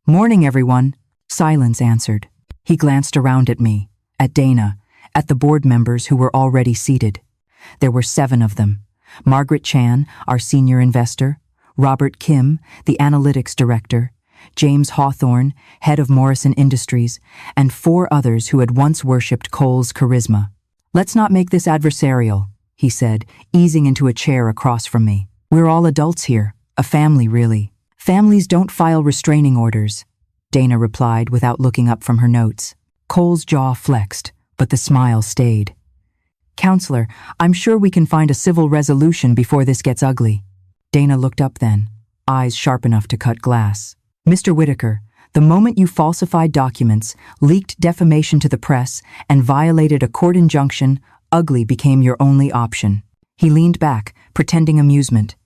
A: Morning, everyone. Silence answered. He glanced around at me, at Dana, at the board members who were already seated. There were 7 of them. Margaret Chan, our senior investor, Robert Kim, the analytics director, James Hawthorne, head of Morrison Industries, and 4 others who had once worshipped Cole's charisma. Let's not make this adversarial, he said, easing into a chair across from me. We're all adults here, a family really. Families don't file restraining orders, Dana replied without looking up from her notes. Cole's jaw flexed, but the smile stayed. Counselor, I'm sure we can find a civil resolution before this gets ugly. Dana looked up then, eyes sharp enough to cut glass. Mr. Whitaker, the moment you falsified documents, leaked defamation to the press, and violated a court injunction, ugly became your only option. He leaned back, pretending amusement.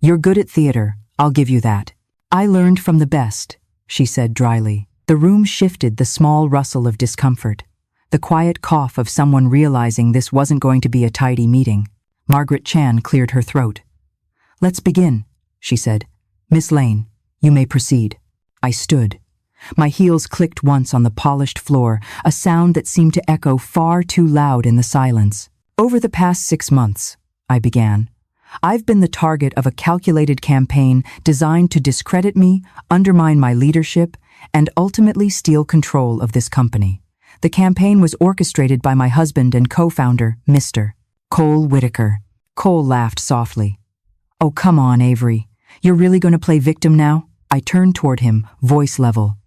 A: You're good at theater, I'll give you that. I learned from the best, she said dryly. The room shifted, the small rustle of discomfort, the quiet cough of someone realizing this wasn't going to be a tidy meeting. Margaret Chan cleared her throat. Let's begin, she said. Miss Lane, you may proceed. I stood. My heels clicked once on the polished floor, a sound that seemed to echo far too loud in the silence. Over the past 6 months, I began, I've been the target of a calculated campaign designed to discredit me, undermine my leadership, and ultimately steal control of this company. The campaign was orchestrated by my husband and co-founder, Mr. Cole Whitaker. Cole laughed softly. Oh, come on, Avery. You're really going to play victim now? I turned toward him, voice level.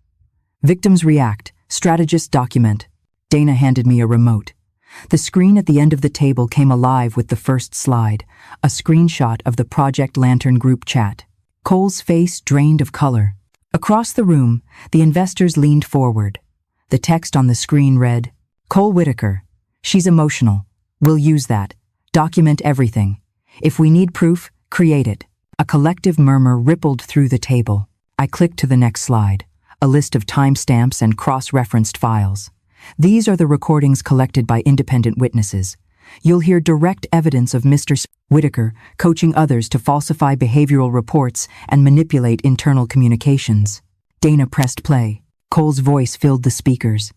A: Victims react. Strategists document. Dana handed me a remote. The screen at the end of the table came alive with the first slide, a screenshot of the Project Lantern group chat. Cole's face drained of color. Across the room, the investors leaned forward. The text on the screen read, "Cole Whitaker. She's emotional. We'll use that. Document everything. If we need proof, create it." A collective murmur rippled through the table. I clicked to the next slide, a list of timestamps and cross-referenced files. These are the recordings collected by independent witnesses. You'll hear direct evidence of Mr. Whitaker coaching others to falsify behavioral reports and manipulate internal communications. Dana pressed play. Cole's voice filled the speakers.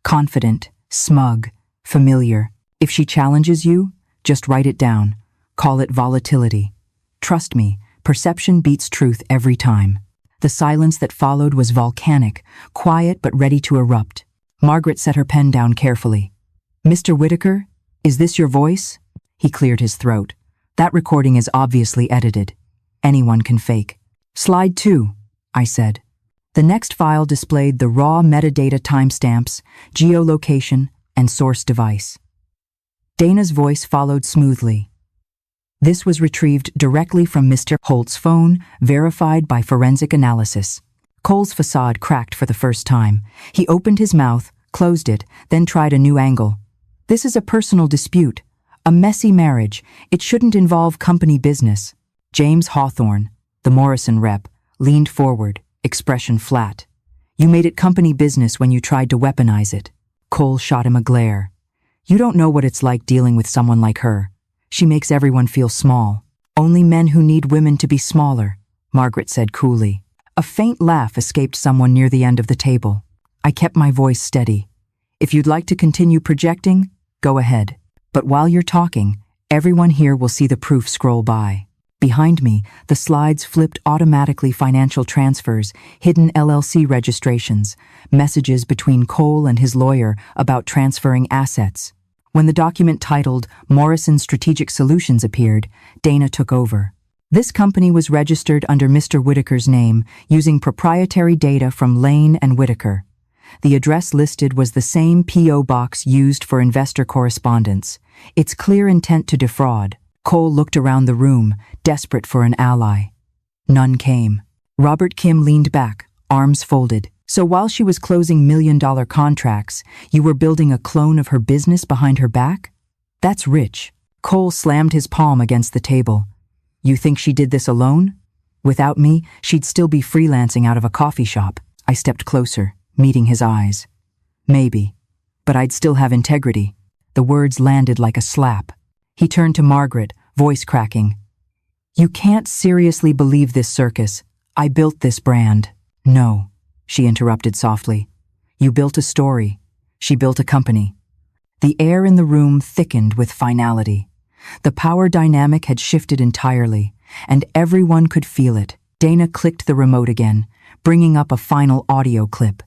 A: Confident, smug, familiar. "If she challenges you, just write it down. Call it volatility. Trust me, perception beats truth every time." The silence that followed was volcanic, quiet but ready to erupt. Margaret set her pen down carefully. "Mr. Whitaker, is this your voice?" He cleared his throat. "That recording is obviously edited. Anyone can fake." "Slide 2, I said. The next file displayed the raw metadata timestamps, geolocation, and source device. Dana's voice followed smoothly. This was retrieved directly from Mr. Holt's phone, verified by forensic analysis. Cole's facade cracked for the first time. He opened his mouth, closed it, then tried a new angle. "This is a personal dispute, a messy marriage. It shouldn't involve company business." James Hawthorne, the Morrison rep, leaned forward, expression flat. "You made it company business when you tried to weaponize it." Cole shot him a glare. "You don't know what it's like dealing with someone like her. She makes everyone feel small. Only men who need women to be smaller," Margaret said coolly. A faint laugh escaped someone near the end of the table. I kept my voice steady. "If you'd like to continue projecting, go ahead. But while you're talking, everyone here will see the proof scroll by." Behind me, the slides flipped automatically: financial transfers, hidden LLC registrations, messages between Cole and his lawyer about transferring assets. When the document titled Morrison Strategic Solutions appeared, Dana took over. This company was registered under Mr. Whitaker's name, using proprietary data from Lane and Whitaker. The address listed was the same P.O. box used for investor correspondence. Its clear intent to defraud. Cole looked around the room, desperate for an ally. None came. Robert Kim leaned back, arms folded. "So while she was closing million-dollar contracts, you were building a clone of her business behind her back? That's rich." Cole slammed his palm against the table. "You think she did this alone? Without me, she'd still be freelancing out of a coffee shop." I stepped closer, meeting his eyes. "Maybe, but I'd still have integrity." The words landed like a slap. He turned to Margaret, voice cracking. "You can't seriously believe this circus. I built this brand." "No," she interrupted softly. "You built a story. She built a company." The air in the room thickened with finality. The power dynamic had shifted entirely, and everyone could feel it. Dana clicked the remote again, bringing up a final audio clip.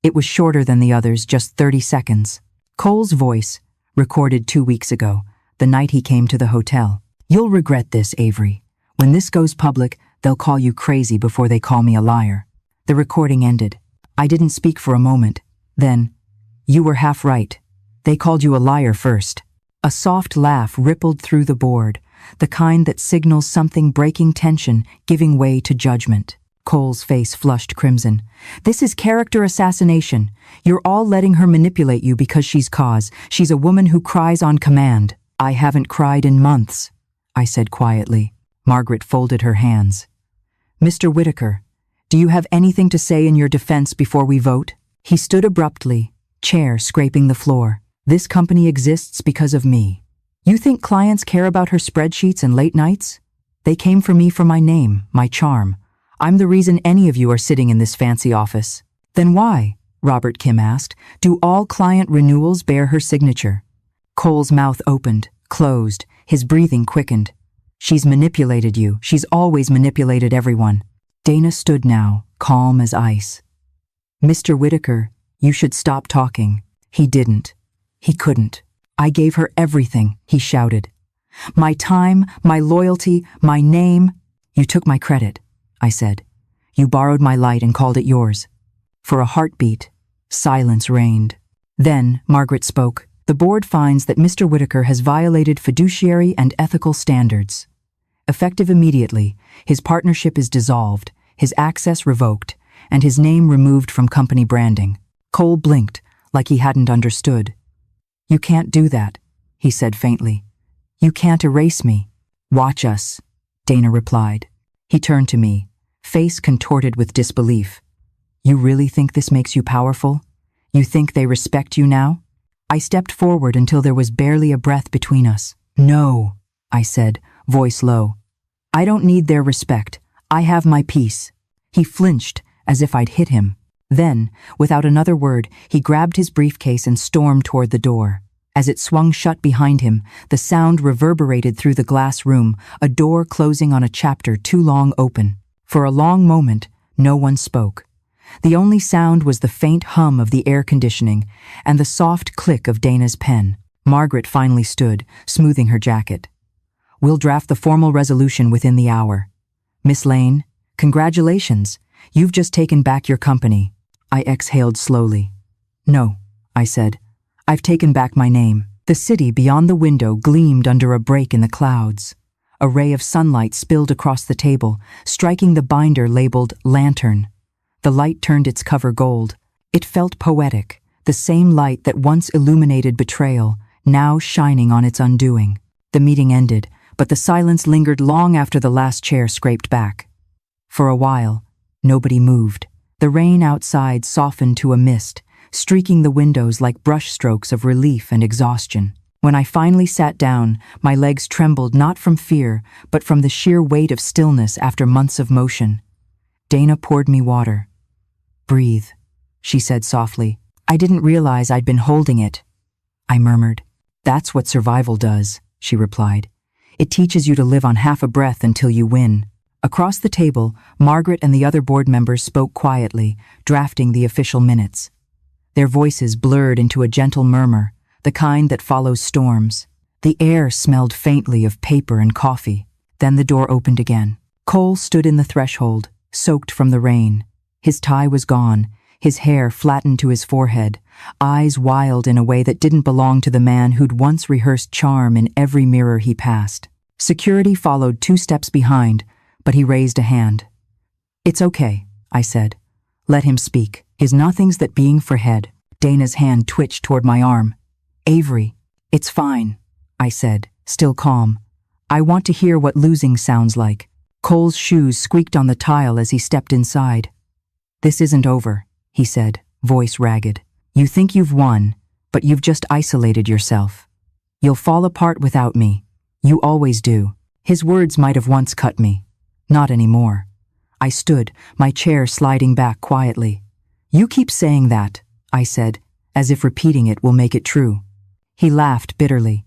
A: It was shorter than the others, just 30 seconds. Cole's voice, recorded 2 weeks ago, the night he came to the hotel. "You'll regret this, Avery. When this goes public, they'll call you crazy before they call me a liar." The recording ended. I didn't speak for a moment. Then, "You were half right. They called you a liar first." A soft laugh rippled through the board, the kind that signals something breaking tension, giving way to judgment. Cole's face flushed crimson. "This is character assassination. You're all letting her manipulate you because she's cause. She's a woman who cries on command." "I haven't cried in months," I said quietly. Margaret folded her hands. "Mr. Whitaker, do you have anything to say in your defense before we vote?" He stood abruptly, chair scraping the floor. "This company exists because of me. You think clients care about her spreadsheets and late nights? They came for me for my name, my charm. I'm the reason any of you are sitting in this fancy office." "Then why," Robert Kim asked, "do all client renewals bear her signature?" Cole's mouth opened, closed, his breathing quickened. "She's manipulated you. She's always manipulated everyone." Dana stood now, calm as ice. "Mr. Whitaker, you should stop talking." He didn't. He couldn't. "I gave her everything," he shouted. "My time, my loyalty, my name." "You took my credit," I said. "You borrowed my light and called it yours." For a heartbeat, silence reigned. Then Margaret spoke. The board finds that Mr. Whitaker has violated fiduciary and ethical standards. Effective immediately, his partnership is dissolved, his access revoked, and his name removed from company branding. Cole blinked, like he hadn't understood. "You can't do that," he said faintly. "You can't erase me." "Watch us," Dana replied. He turned to me, face contorted with disbelief. "You really think this makes you powerful? You think they respect you now?" I stepped forward until there was barely a breath between us. "No," I said, voice low. "I don't need their respect. I have my peace." He flinched, as if I'd hit him. Then, without another word, he grabbed his briefcase and stormed toward the door. As it swung shut behind him, the sound reverberated through the glass room, a door closing on a chapter too long open. For a long moment, no one spoke. The only sound was the faint hum of the air conditioning and the soft click of Dana's pen. Margaret finally stood, smoothing her jacket. "We'll draft the formal resolution within the hour. Miss Lane, congratulations. You've just taken back your company." I exhaled slowly. "No," I said. "I've taken back my name." The city beyond the window gleamed under a break in the clouds. A ray of sunlight spilled across the table, striking the binder labeled Lantern. The light turned its cover gold. It felt poetic, the same light that once illuminated Betrayal, now shining on its undoing. The meeting ended, but the silence lingered long after the last chair scraped back. For a while, nobody moved. The rain outside softened to a mist, streaking the windows like brushstrokes of relief and exhaustion. When I finally sat down, my legs trembled not from fear, but from the sheer weight of stillness after months of motion. Dana poured me water. "Breathe," she said softly. "I didn't realize I'd been holding it," I murmured. "That's what survival does," she replied. "It teaches you to live on half a breath until you win." Across the table, Margaret and the other board members spoke quietly, drafting the official minutes. Their voices blurred into a gentle murmur, the kind that follows storms. The air smelled faintly of paper and coffee. Then the door opened again. Cole stood in the threshold, soaked from the rain. His tie was gone, his hair flattened to his forehead, eyes wild in a way that didn't belong to the man who'd once rehearsed charm in every mirror he passed. Security followed 2 steps behind, but he raised a hand. "It's okay," I said. "Let him speak. His nothing's that being for head." Dana's hand twitched toward my arm. "Avery, it's fine," I said, still calm. "I want to hear what losing sounds like." Cole's shoes squeaked on the tile as he stepped inside. "This isn't over," he said, voice ragged. "You think you've won, but you've just isolated yourself. You'll fall apart without me. You always do." His words might have once cut me. Not anymore. I stood, my chair sliding back quietly. "You keep saying that," I said, as if repeating it will make it true. He laughed bitterly.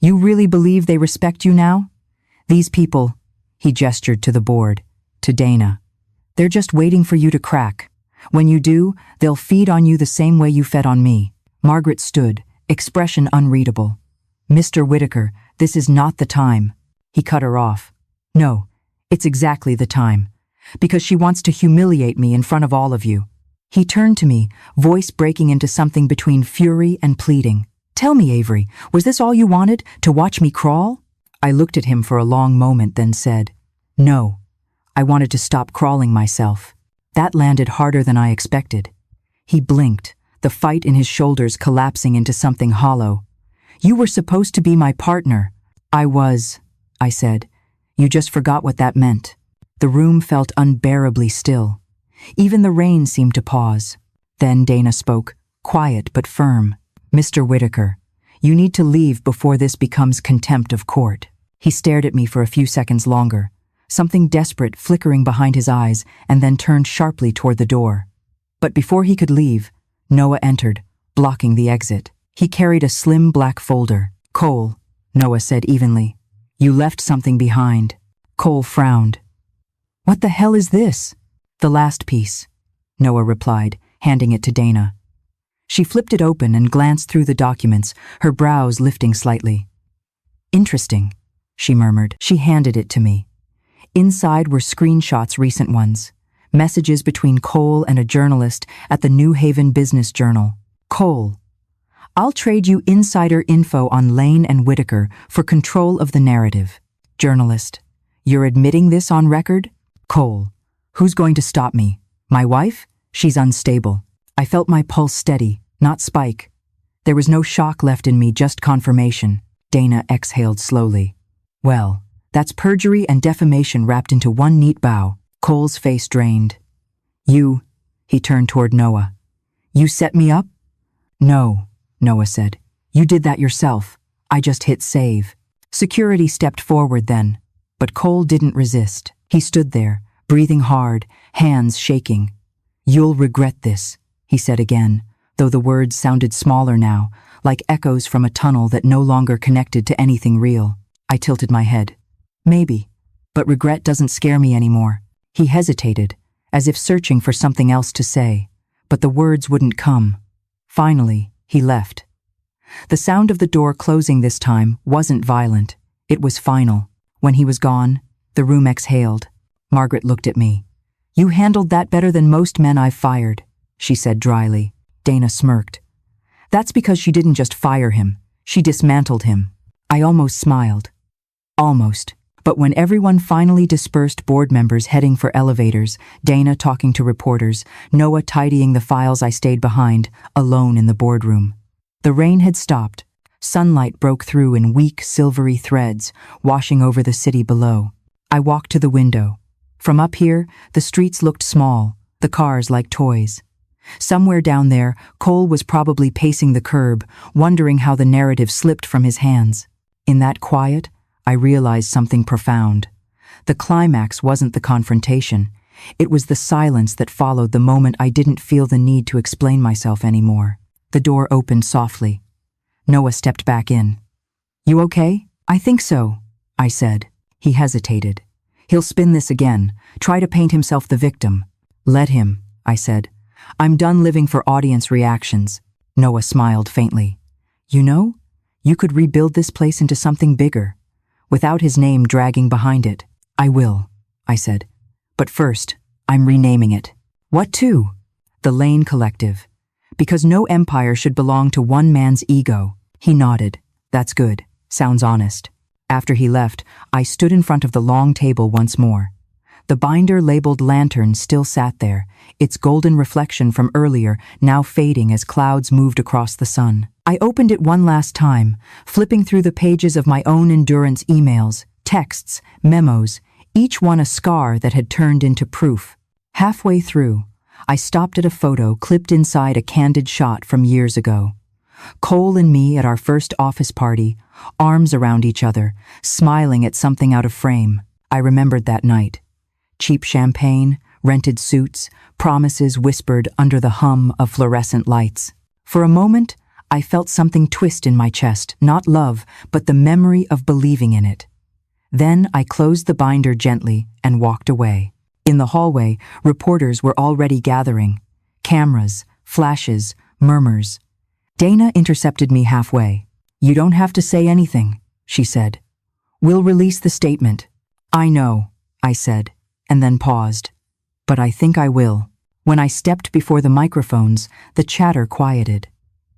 A: "You really believe they respect you now? These people," he gestured to the board, to Dana. "They're just waiting for you to crack. When you do, they'll feed on you the same way you fed on me." Margaret stood, expression unreadable. "Mr. Whitaker, this is not the time." He cut her off. "No, it's exactly the time. Because she wants to humiliate me in front of all of you." He turned to me, voice breaking into something between fury and pleading. "Tell me, Avery, was this all you wanted, to watch me crawl?" I looked at him for a long moment, then said, "No. I wanted to stop crawling myself." That landed harder than I expected. He blinked, the fight in his shoulders collapsing into something hollow. "You were supposed to be my partner." "I was," I said. "You just forgot what that meant." The room felt unbearably still. Even the rain seemed to pause. Then Dana spoke, quiet but firm. "Mr. Whitaker, you need to leave before this becomes contempt of court." He stared at me for a few seconds longer, something desperate flickering behind his eyes, and then turned sharply toward the door. But before he could leave, Noah entered, blocking the exit. He carried a slim black folder. "Cole," Noah said evenly, "you left something behind." Cole frowned. "What the hell is this?" "The last piece," Noah replied, handing it to Dana. She flipped it open and glanced through the documents, her brows lifting slightly. "Interesting," she murmured. She handed it to me. Inside were screenshots, recent ones, messages between Cole and a journalist at the New Haven Business Journal. "Cole, I'll trade you insider info on Lane and Whitaker for control of the narrative. Journalist, you're admitting this on record? Cole, who's going to stop me? My wife? She's unstable. I felt my pulse steady, not spike. There was no shock left in me, just confirmation. Dana exhaled slowly. Well, that's perjury and defamation wrapped into one neat bow. Cole's face drained. You, he turned toward Noah. You set me up? No, Noah said. You did that yourself. I just hit save. Security stepped forward then, but Cole didn't resist. He stood there, breathing hard, hands shaking. You'll regret this, he said again, though the words sounded smaller now, like echoes from a tunnel that no longer connected to anything real. I tilted my head. Maybe, but regret doesn't scare me anymore. He hesitated, as if searching for something else to say, but the words wouldn't come. Finally, he left. The sound of the door closing this time wasn't violent. It was final. When he was gone, the room exhaled. Margaret looked at me. You handled that better than most men I've fired, she said dryly. Dana smirked. That's because she didn't just fire him. She dismantled him. I almost smiled. Almost. But when everyone finally dispersed, board members heading for elevators, Dana talking to reporters, Noah tidying the files, I stayed behind, alone in the boardroom. The rain had stopped. Sunlight broke through in weak, silvery threads, washing over the city below. I walked to the window. From up here, the streets looked small, the cars like toys. Somewhere down there, Cole was probably pacing the curb, wondering how the narrative slipped from his hands. In that quiet, I realized something profound. The climax wasn't the confrontation. It was the silence that followed the moment I didn't feel the need to explain myself anymore. The door opened softly. Noah stepped back in. You okay? I think so, I said. He hesitated. He'll spin this again, try to paint himself the victim. Let him, I said. I'm done living for audience reactions. Noah smiled faintly. You know, you could rebuild this place into something bigger, without his name dragging behind it. I will, I said. But first, I'm renaming it. What to? The Lane Collective. Because no empire should belong to one man's ego. He nodded. That's good. Sounds honest. After he left, I stood in front of the long table once more. The binder labeled Lantern still sat there, its golden reflection from earlier now fading as clouds moved across the sun. I opened it one last time, flipping through the pages of my own endurance emails, texts, memos, each one a scar that had turned into proof. Halfway through, I stopped at a photo clipped inside a candid shot from years ago. Cole and me at our first office party, arms around each other, smiling at something out of frame. I remembered that night. Cheap champagne, rented suits, promises whispered under the hum of fluorescent lights. For a moment, I felt something twist in my chest, not love, but the memory of believing in it. Then I closed the binder gently and walked away. In the hallway, reporters were already gathering. Cameras, flashes, murmurs. Dana intercepted me halfway. You don't have to say anything, she said. We'll release the statement. I know, I said, and then paused. But I think I will. When I stepped before the microphones, the chatter quieted.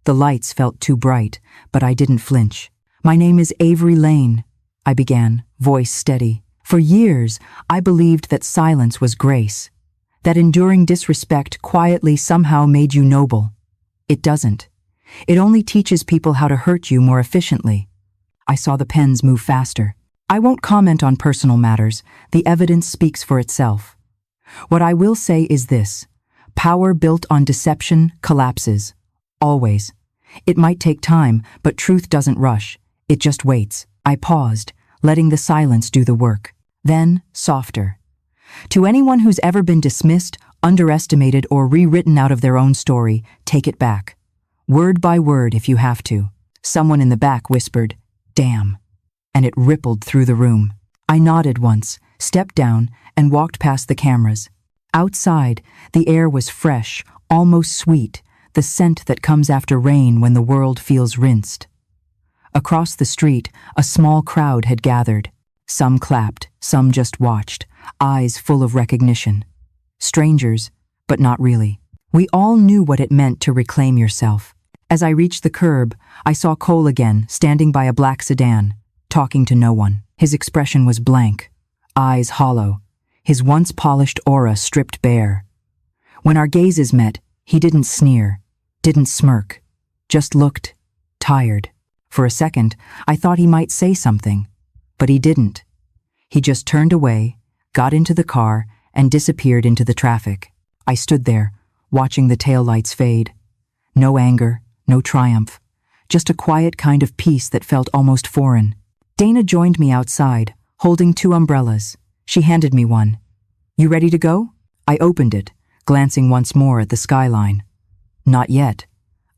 A: The lights felt too bright, but I didn't flinch. My name is Avery Lane, I began, voice steady. For years, I believed that silence was grace, that enduring disrespect quietly somehow made you noble. It doesn't. It only teaches people how to hurt you more efficiently. I saw the pens move faster. I won't comment on personal matters. The evidence speaks for itself. What I will say is this. Power built on deception collapses. Always. It might take time, but truth doesn't rush. It just waits. I paused, letting the silence do the work. Then, softer. To anyone who's ever been dismissed, underestimated, or rewritten out of their own story, take it back. Word by word if you have to. Someone in the back whispered, "Damn," and it rippled through the room. I nodded once, stepped down, and walked past the cameras. Outside, the air was fresh, almost sweet, the scent that comes after rain when the world feels rinsed. Across the street, a small crowd had gathered. Some clapped, some just watched, eyes full of recognition. Strangers, but not really. We all knew what it meant to reclaim yourself. As I reached the curb, I saw Cole again, standing by a black sedan, talking to no one. His expression was blank, eyes hollow, his once polished aura stripped bare. When our gazes met, he didn't sneer, didn't smirk, just looked tired. For a second, I thought he might say something, but he didn't. He just turned away, got into the car, and disappeared into the traffic. I stood there, watching the taillights fade. No anger, no triumph, just a quiet kind of peace that felt almost foreign. Dana joined me outside, holding 2 umbrellas. She handed me one. "You ready to go?" I opened it, glancing once more at the skyline. "Not yet.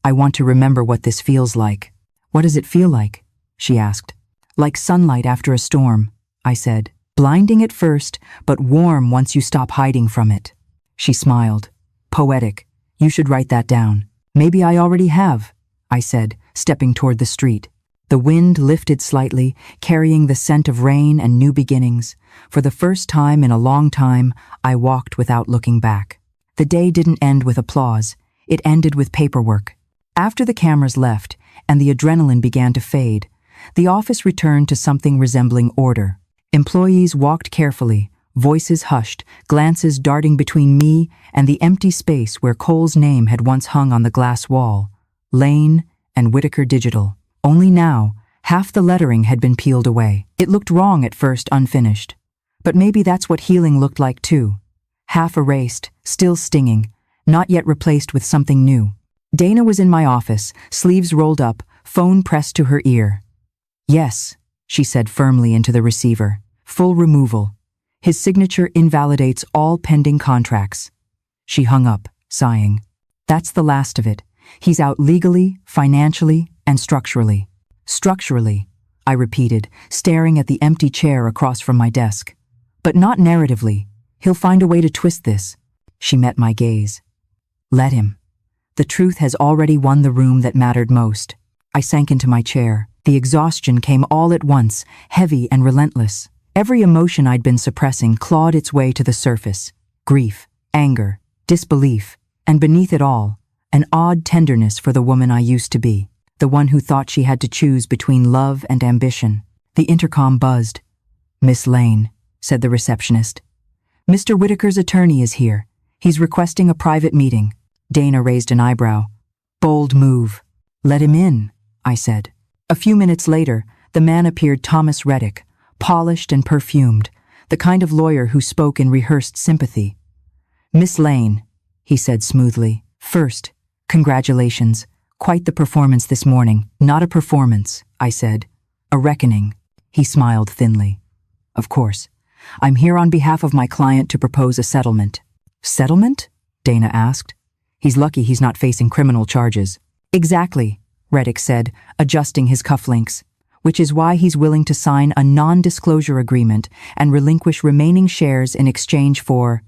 A: I want to remember what this feels like." "What does it feel like?" she asked. "Like sunlight after a storm," I said. "Blinding at first, but warm once you stop hiding from it." She smiled. "Poetic. You should write that down." "Maybe I already have," I said, stepping toward the street. The wind lifted slightly, carrying the scent of rain and new beginnings. For the first time in a long time, I walked without looking back. The day didn't end with applause. It ended with paperwork. After the cameras left and the adrenaline began to fade, the office returned to something resembling order. Employees walked carefully, voices hushed, glances darting between me and the empty space where Cole's name had once hung on the glass wall, Lane and Whitaker Digital. Only now, half the lettering had been peeled away. It looked wrong at first, unfinished. But maybe that's what healing looked like too. Half erased, still stinging, not yet replaced with something new. Dana was in my office, sleeves rolled up, phone pressed to her ear. "Yes," she said firmly into the receiver. "Full removal. His signature invalidates all pending contracts." She hung up, sighing. "That's the last of it. He's out legally, financially, and structurally." "Structurally," I repeated, staring at the empty chair across from my desk. "But not narratively. He'll find a way to twist this." She met my gaze. "Let him. The truth has already won the room that mattered most." I sank into my chair. The exhaustion came all at once, heavy and relentless. Every emotion I'd been suppressing clawed its way to the surface. Grief, anger, disbelief, and beneath it all, an odd tenderness for the woman I used to be, the one who thought she had to choose between love and ambition. The intercom buzzed. "Miss Lane," said the receptionist. "Mr. Whitaker's attorney is here. He's requesting a private meeting." Dana raised an eyebrow. "Bold move." "Let him in," I said. A few minutes later, the man appeared, Thomas Reddick, polished and perfumed, the kind of lawyer who spoke in rehearsed sympathy. "Miss Lane," he said smoothly. "First, congratulations. Quite the performance this morning." "Not a performance," I said. "A reckoning." He smiled thinly. "Of course. I'm here on behalf of my client to propose a settlement." "Settlement?" Dana asked. "He's lucky he's not facing criminal charges." "Exactly," Reddick said, adjusting his cufflinks, "which is why he's willing to sign a non-disclosure agreement and relinquish remaining shares in exchange for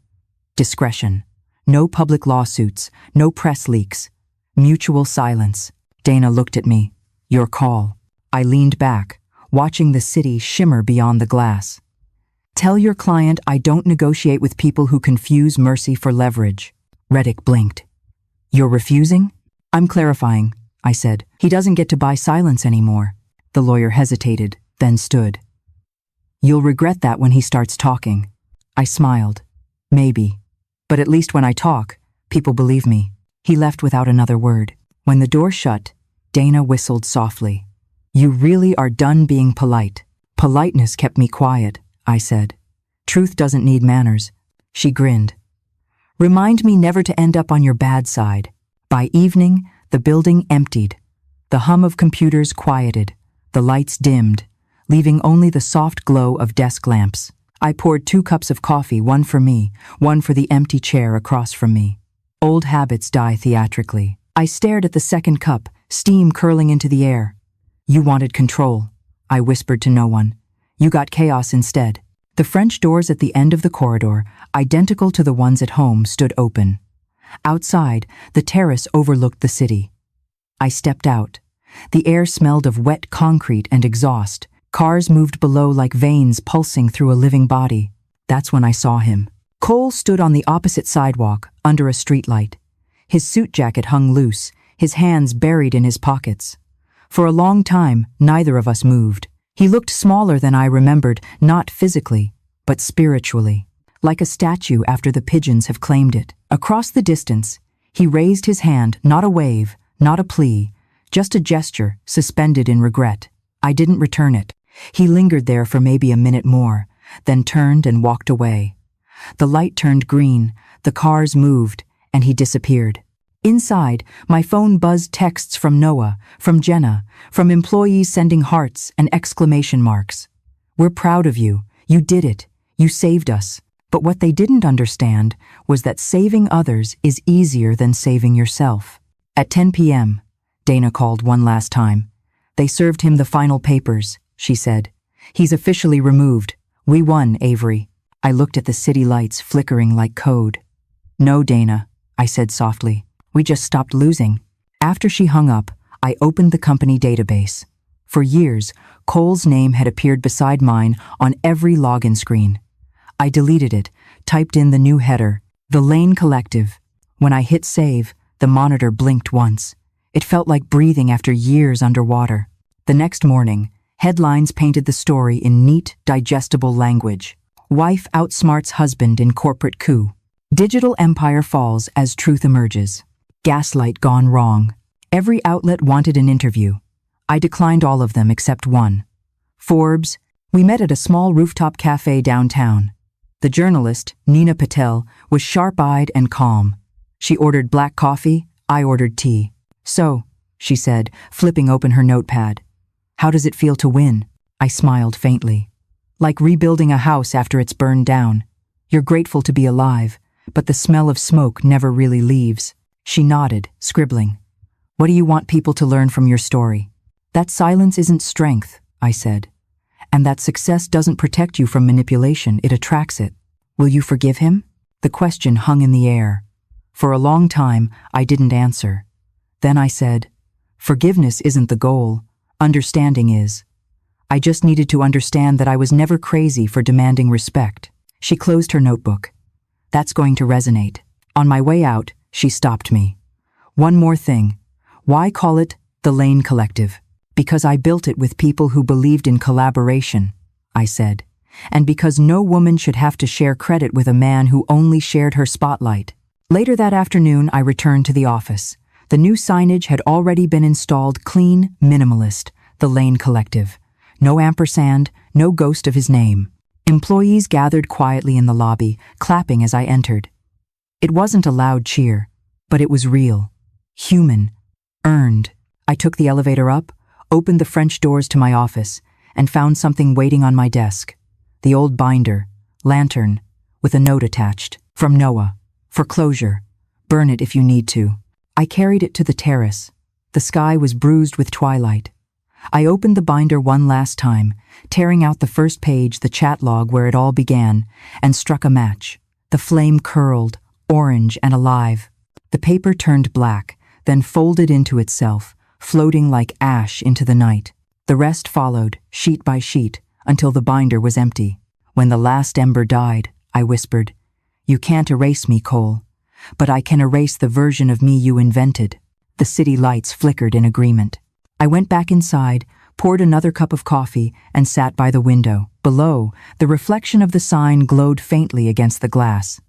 A: discretion. No public lawsuits, no press leaks. Mutual silence." Dana looked at me. "Your call." I leaned back, watching the city shimmer beyond the glass. "Tell your client I don't negotiate with people who confuse mercy for leverage." Reddick blinked. "You're refusing?" "I'm clarifying," I said. "He doesn't get to buy silence anymore." The lawyer hesitated, then stood. "You'll regret that when he starts talking." I smiled. "Maybe. But at least when I talk, people believe me." He left without another word. When the door shut, Dana whistled softly. "You really are done being polite." "Politeness kept me quiet," I said. "Truth doesn't need manners." She grinned. "Remind me never to end up on your bad side." By evening, the building emptied. The hum of computers quieted. The lights dimmed, leaving only the soft glow of desk lamps. I poured 2 cups of coffee, one for me, one for the empty chair across from me. Old habits die theatrically. I stared at the second cup, steam curling into the air. "You wanted control," I whispered to no one. "You got chaos instead." The French doors at the end of the corridor, identical to the ones at home, stood open. Outside, the terrace overlooked the city. I stepped out. The air smelled of wet concrete and exhaust. Cars moved below like veins pulsing through a living body. That's when I saw him. Cole stood on the opposite sidewalk, under a streetlight. His suit jacket hung loose, his hands buried in his pockets. For a long time, neither of us moved. He looked smaller than I remembered, not physically, but spiritually, like a statue after the pigeons have claimed it. Across the distance, he raised his hand, not a wave, not a plea, just a gesture suspended in regret. I didn't return it. He lingered there for maybe a minute more, then turned and walked away. The light turned green, the cars moved, and he disappeared. Inside, my phone buzzed texts from Noah, from Jenna, from employees sending hearts and exclamation marks. "We're proud of you. You did it. You saved us." But what they didn't understand was that saving others is easier than saving yourself. At 10 p.m., Dana called one last time. "They served him the final papers," she said. "He's officially removed. We won, Avery." I looked at the city lights flickering like code. "No, Dana," I said softly. "We just stopped losing." After she hung up, I opened the company database. For years, Cole's name had appeared beside mine on every login screen. I deleted it, typed in the new header, The Lane Collective. When I hit save, the monitor blinked once. It felt like breathing after years underwater. The next morning, headlines painted the story in neat, digestible language. Wife outsmarts husband in corporate coup. Digital empire falls as truth emerges. Gaslight gone wrong. Every outlet wanted an interview. I declined all of them except one. Forbes. We met at a small rooftop cafe downtown. The journalist, Nina Patel, was sharp-eyed and calm. She ordered black coffee, I ordered tea. "So," she said, flipping open her notepad. "How does it feel to win?" I smiled faintly. "Like rebuilding a house after it's burned down. You're grateful to be alive, but the smell of smoke never really leaves." She nodded, scribbling. "What do you want people to learn from your story?" "That silence isn't strength," I said. "And that success doesn't protect you from manipulation, it attracts it. Will you forgive him?" The question hung in the air. For a long time, I didn't answer. Then I said, "Forgiveness isn't the goal. Understanding is. I just needed to understand that I was never crazy for demanding respect." She closed her notebook. "That's going to resonate." On my way out, she stopped me. "One more thing. Why call it the Lane Collective?" "Because I built it with people who believed in collaboration," I said. "And because no woman should have to share credit with a man who only shared her spotlight." Later that afternoon, I returned to the office. The new signage had already been installed, clean, minimalist, the Lane Collective. No ampersand, no ghost of his name. Employees gathered quietly in the lobby, clapping as I entered. It wasn't a loud cheer, but it was real, human, earned. I took the elevator up, opened the French doors to my office, and found something waiting on my desk. The old binder, lantern, with a note attached. From Noah. For closure. Burn it if you need to. I carried it to the terrace. The sky was bruised with twilight. I opened the binder one last time, tearing out the first page, the chat log where it all began, and struck a match. The flame curled, orange and alive. The paper turned black, then folded into itself, floating like ash into the night. The rest followed, sheet by sheet, until the binder was empty. When the last ember died, I whispered, "You can't erase me, Cole, but I can erase the version of me you invented." The city lights flickered in agreement. I went back inside, poured another cup of coffee, and sat by the window. Below, the reflection of the sign glowed faintly against the glass.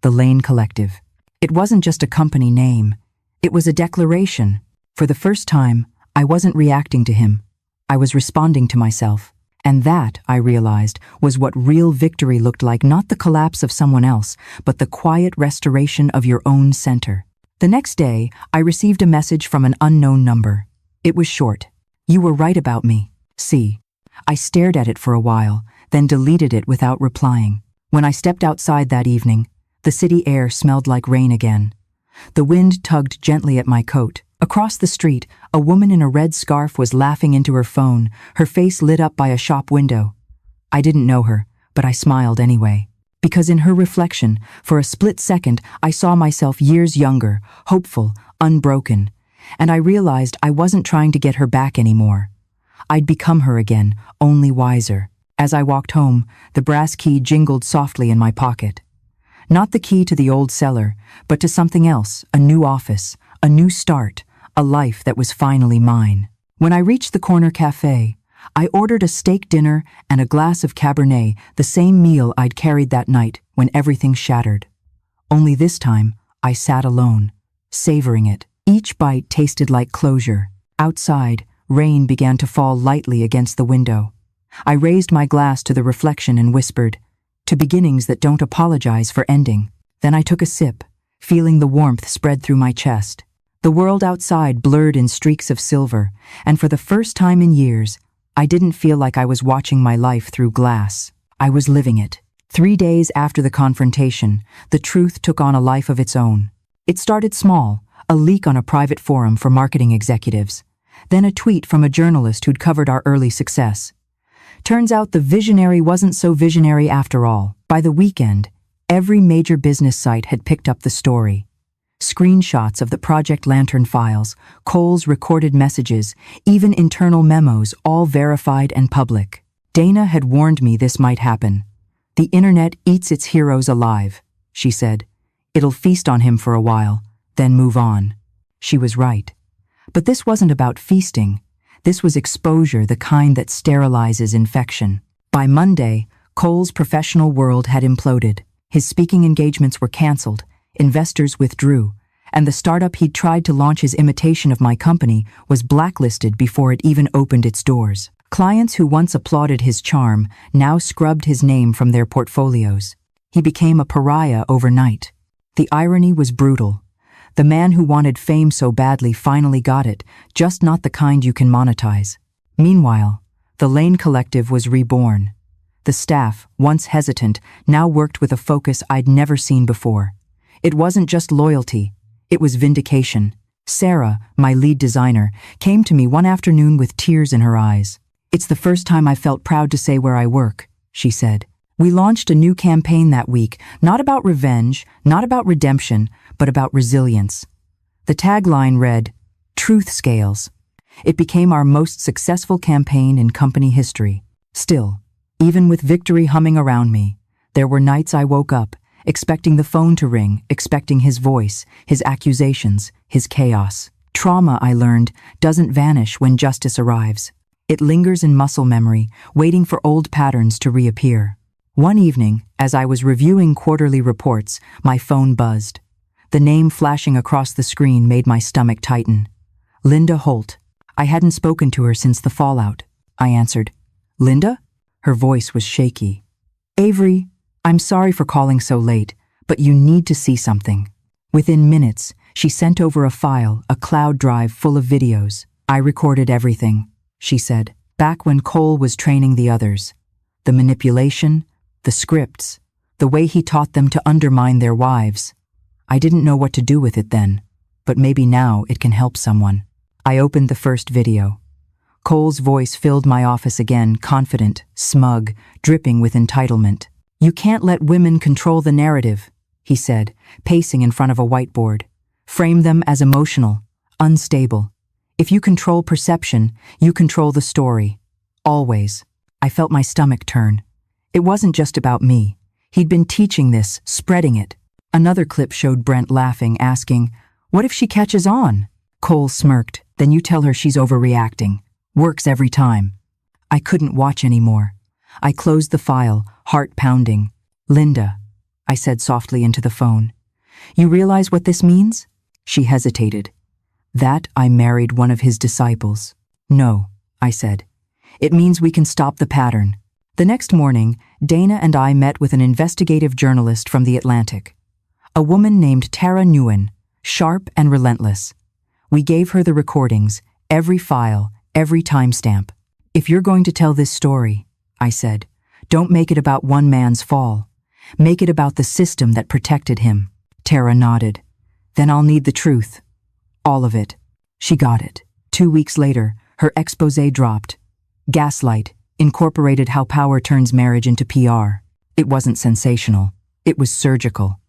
A: The Lane Collective. It wasn't just a company name. It was a declaration. For the first time, I wasn't reacting to him. I was responding to myself. And that, I realized, was what real victory looked like, not the collapse of someone else, but the quiet restoration of your own center. The next day, I received a message from an unknown number. It was short. "You were right about me. See." I stared at it for a while, then deleted it without replying. When I stepped outside that evening, the city air smelled like rain again. The wind tugged gently at my coat. Across the street, a woman in a red scarf was laughing into her phone, her face lit up by a shop window. I didn't know her, but I smiled anyway. Because in her reflection, for a split second, I saw myself years younger, hopeful, unbroken. And I realized I wasn't trying to get her back anymore. I'd become her again, only wiser. As I walked home, the brass key jingled softly in my pocket. Not the key to the old cellar, but to something else, a new office, a new start, a life that was finally mine. When I reached the corner cafe, I ordered a steak dinner and a glass of Cabernet, the same meal I'd carried that night when everything shattered. Only this time, I sat alone, savoring it. Each bite tasted like closure. Outside, rain began to fall lightly against the window. I raised my glass to the reflection and whispered, "To beginnings that don't apologize for ending." Then I took a sip, feeling the warmth spread through my chest. The world outside blurred in streaks of silver, and for the first time in years, I didn't feel like I was watching my life through glass. I was living it. 3 days after the confrontation, the truth took on a life of its own. It started small, a leak on a private forum for marketing executives, then a tweet from a journalist who'd covered our early success. Turns out the visionary wasn't so visionary after all. By the weekend, every major business site had picked up the story. Screenshots of the Project Lantern files, Cole's recorded messages, even internal memos, all verified and public. Dana had warned me this might happen. "The internet eats its heroes alive," she said. "It'll feast on him for a while, then move on." She was right. But this wasn't about feasting. This was exposure, the kind that sterilizes infection. By Monday, Cole's professional world had imploded. His speaking engagements were canceled, investors withdrew, and the startup he'd tried to launch his imitation of my company was blacklisted before it even opened its doors. Clients who once applauded his charm now scrubbed his name from their portfolios. He became a pariah overnight. The irony was brutal. The man who wanted fame so badly finally got it, just not the kind you can monetize. Meanwhile, the Lane Collective was reborn. The staff, once hesitant, now worked with a focus I'd never seen before. It wasn't just loyalty, it was vindication. Sarah, my lead designer, came to me one afternoon with tears in her eyes. "It's the first time I felt proud to say where I work," she said. "We launched a new campaign that week, not about revenge, not about redemption, but about resilience." The tagline read, "Truth Scales." It became our most successful campaign in company history. Still, even with victory humming around me, there were nights I woke up, expecting the phone to ring, expecting his voice, his accusations, his chaos. Trauma, I learned, doesn't vanish when justice arrives. It lingers in muscle memory, waiting for old patterns to reappear. One evening, as I was reviewing quarterly reports, my phone buzzed. The name flashing across the screen made my stomach tighten. Linda Holt. I hadn't spoken to her since the fallout. I answered. "Linda?" Her voice was shaky. "Avery, I'm sorry for calling so late, but you need to see something." Within minutes, she sent over a file, a cloud drive full of videos. "I recorded everything," she said, "back when Cole was training the others. The manipulation, the scripts, the way he taught them to undermine their wives. I didn't know what to do with it then, but maybe now it can help someone." I opened the first video. Cole's voice filled my office again, confident, smug, dripping with entitlement. "You can't let women control the narrative," he said, pacing in front of a whiteboard. "Frame them as emotional, unstable. If you control perception, you control the story. Always." I felt my stomach turn. It wasn't just about me. He'd been teaching this, spreading it. Another clip showed Brent laughing, asking, "What if she catches on?" Cole smirked. "Then you tell her she's overreacting. Works every time." I couldn't watch anymore. I closed the file, heart pounding. "Linda," I said softly into the phone, "you realize what this means?" She hesitated. "That I married one of his disciples." "No," I said. "It means we can stop the pattern." The next morning, Dana and I met with an investigative journalist from The Atlantic. A woman named Tara Nguyen, sharp and relentless. We gave her the recordings, every file, every timestamp. "If you're going to tell this story," I said, "don't make it about one man's fall. Make it about the system that protected him." Tara nodded. "Then I'll need the truth. All of it." She got it. 2 weeks later, her exposé dropped. Gaslight incorporated how power turns marriage into PR. It wasn't sensational. It was surgical.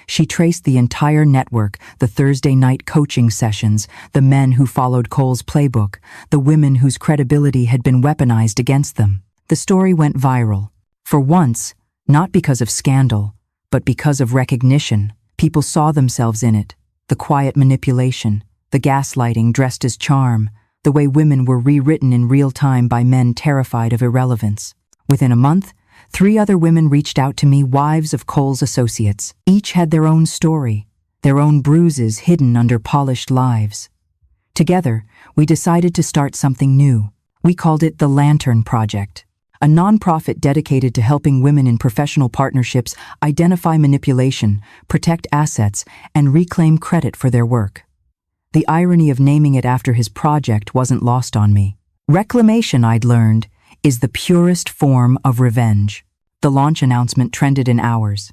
A: She traced the entire network, the Thursday night coaching sessions, the men who followed Cole's playbook, the women whose credibility had been weaponized against them. The story went viral. For once, not because of scandal, but because of recognition. People saw themselves in it, the quiet manipulation, The gaslighting dressed as charm, the way women were rewritten in real time by men terrified of irrelevance. Within a month, 3 other women reached out to me, wives of Cole's associates. Each had their own story, their own bruises hidden under polished lives. Together, we decided to start something new. We called it the Lantern Project, a nonprofit dedicated to helping women in professional partnerships identify manipulation, protect assets, and reclaim credit for their work. The irony of naming it after his project wasn't lost on me. Reclamation, I'd learned, is the purest form of revenge. The launch announcement trended in hours.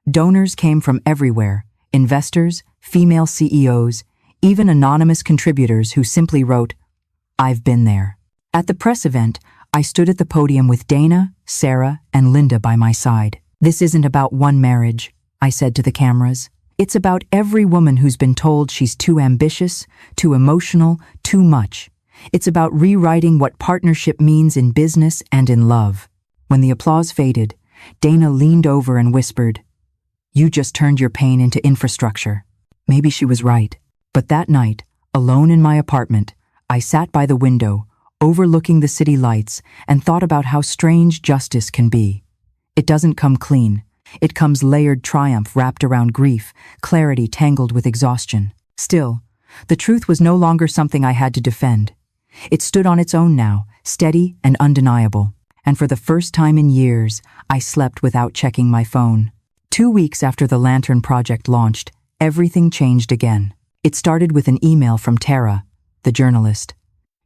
A: Donors came from everywhere: investors, female CEOs, even anonymous contributors who simply wrote, "I've been there." At the press event, I stood at the podium with Dana, Sarah, and Linda by my side. "This isn't about one marriage," I said to the cameras. "It's about every woman who's been told she's too ambitious, too emotional, too much. It's about rewriting what partnership means in business and in love." When the applause faded, Dana leaned over and whispered, "You just turned your pain into infrastructure." Maybe she was right. But that night, alone in my apartment, I sat by the window, overlooking the city lights, and thought about how strange justice can be. It doesn't come clean. It comes layered triumph wrapped around grief, clarity tangled with exhaustion. Still, the truth was no longer something I had to defend. It stood on its own now, steady and undeniable. And for the first time in years, I slept without checking my phone. 2 weeks after the Lantern Project launched, everything changed again. It started with an email from Tara, the journalist.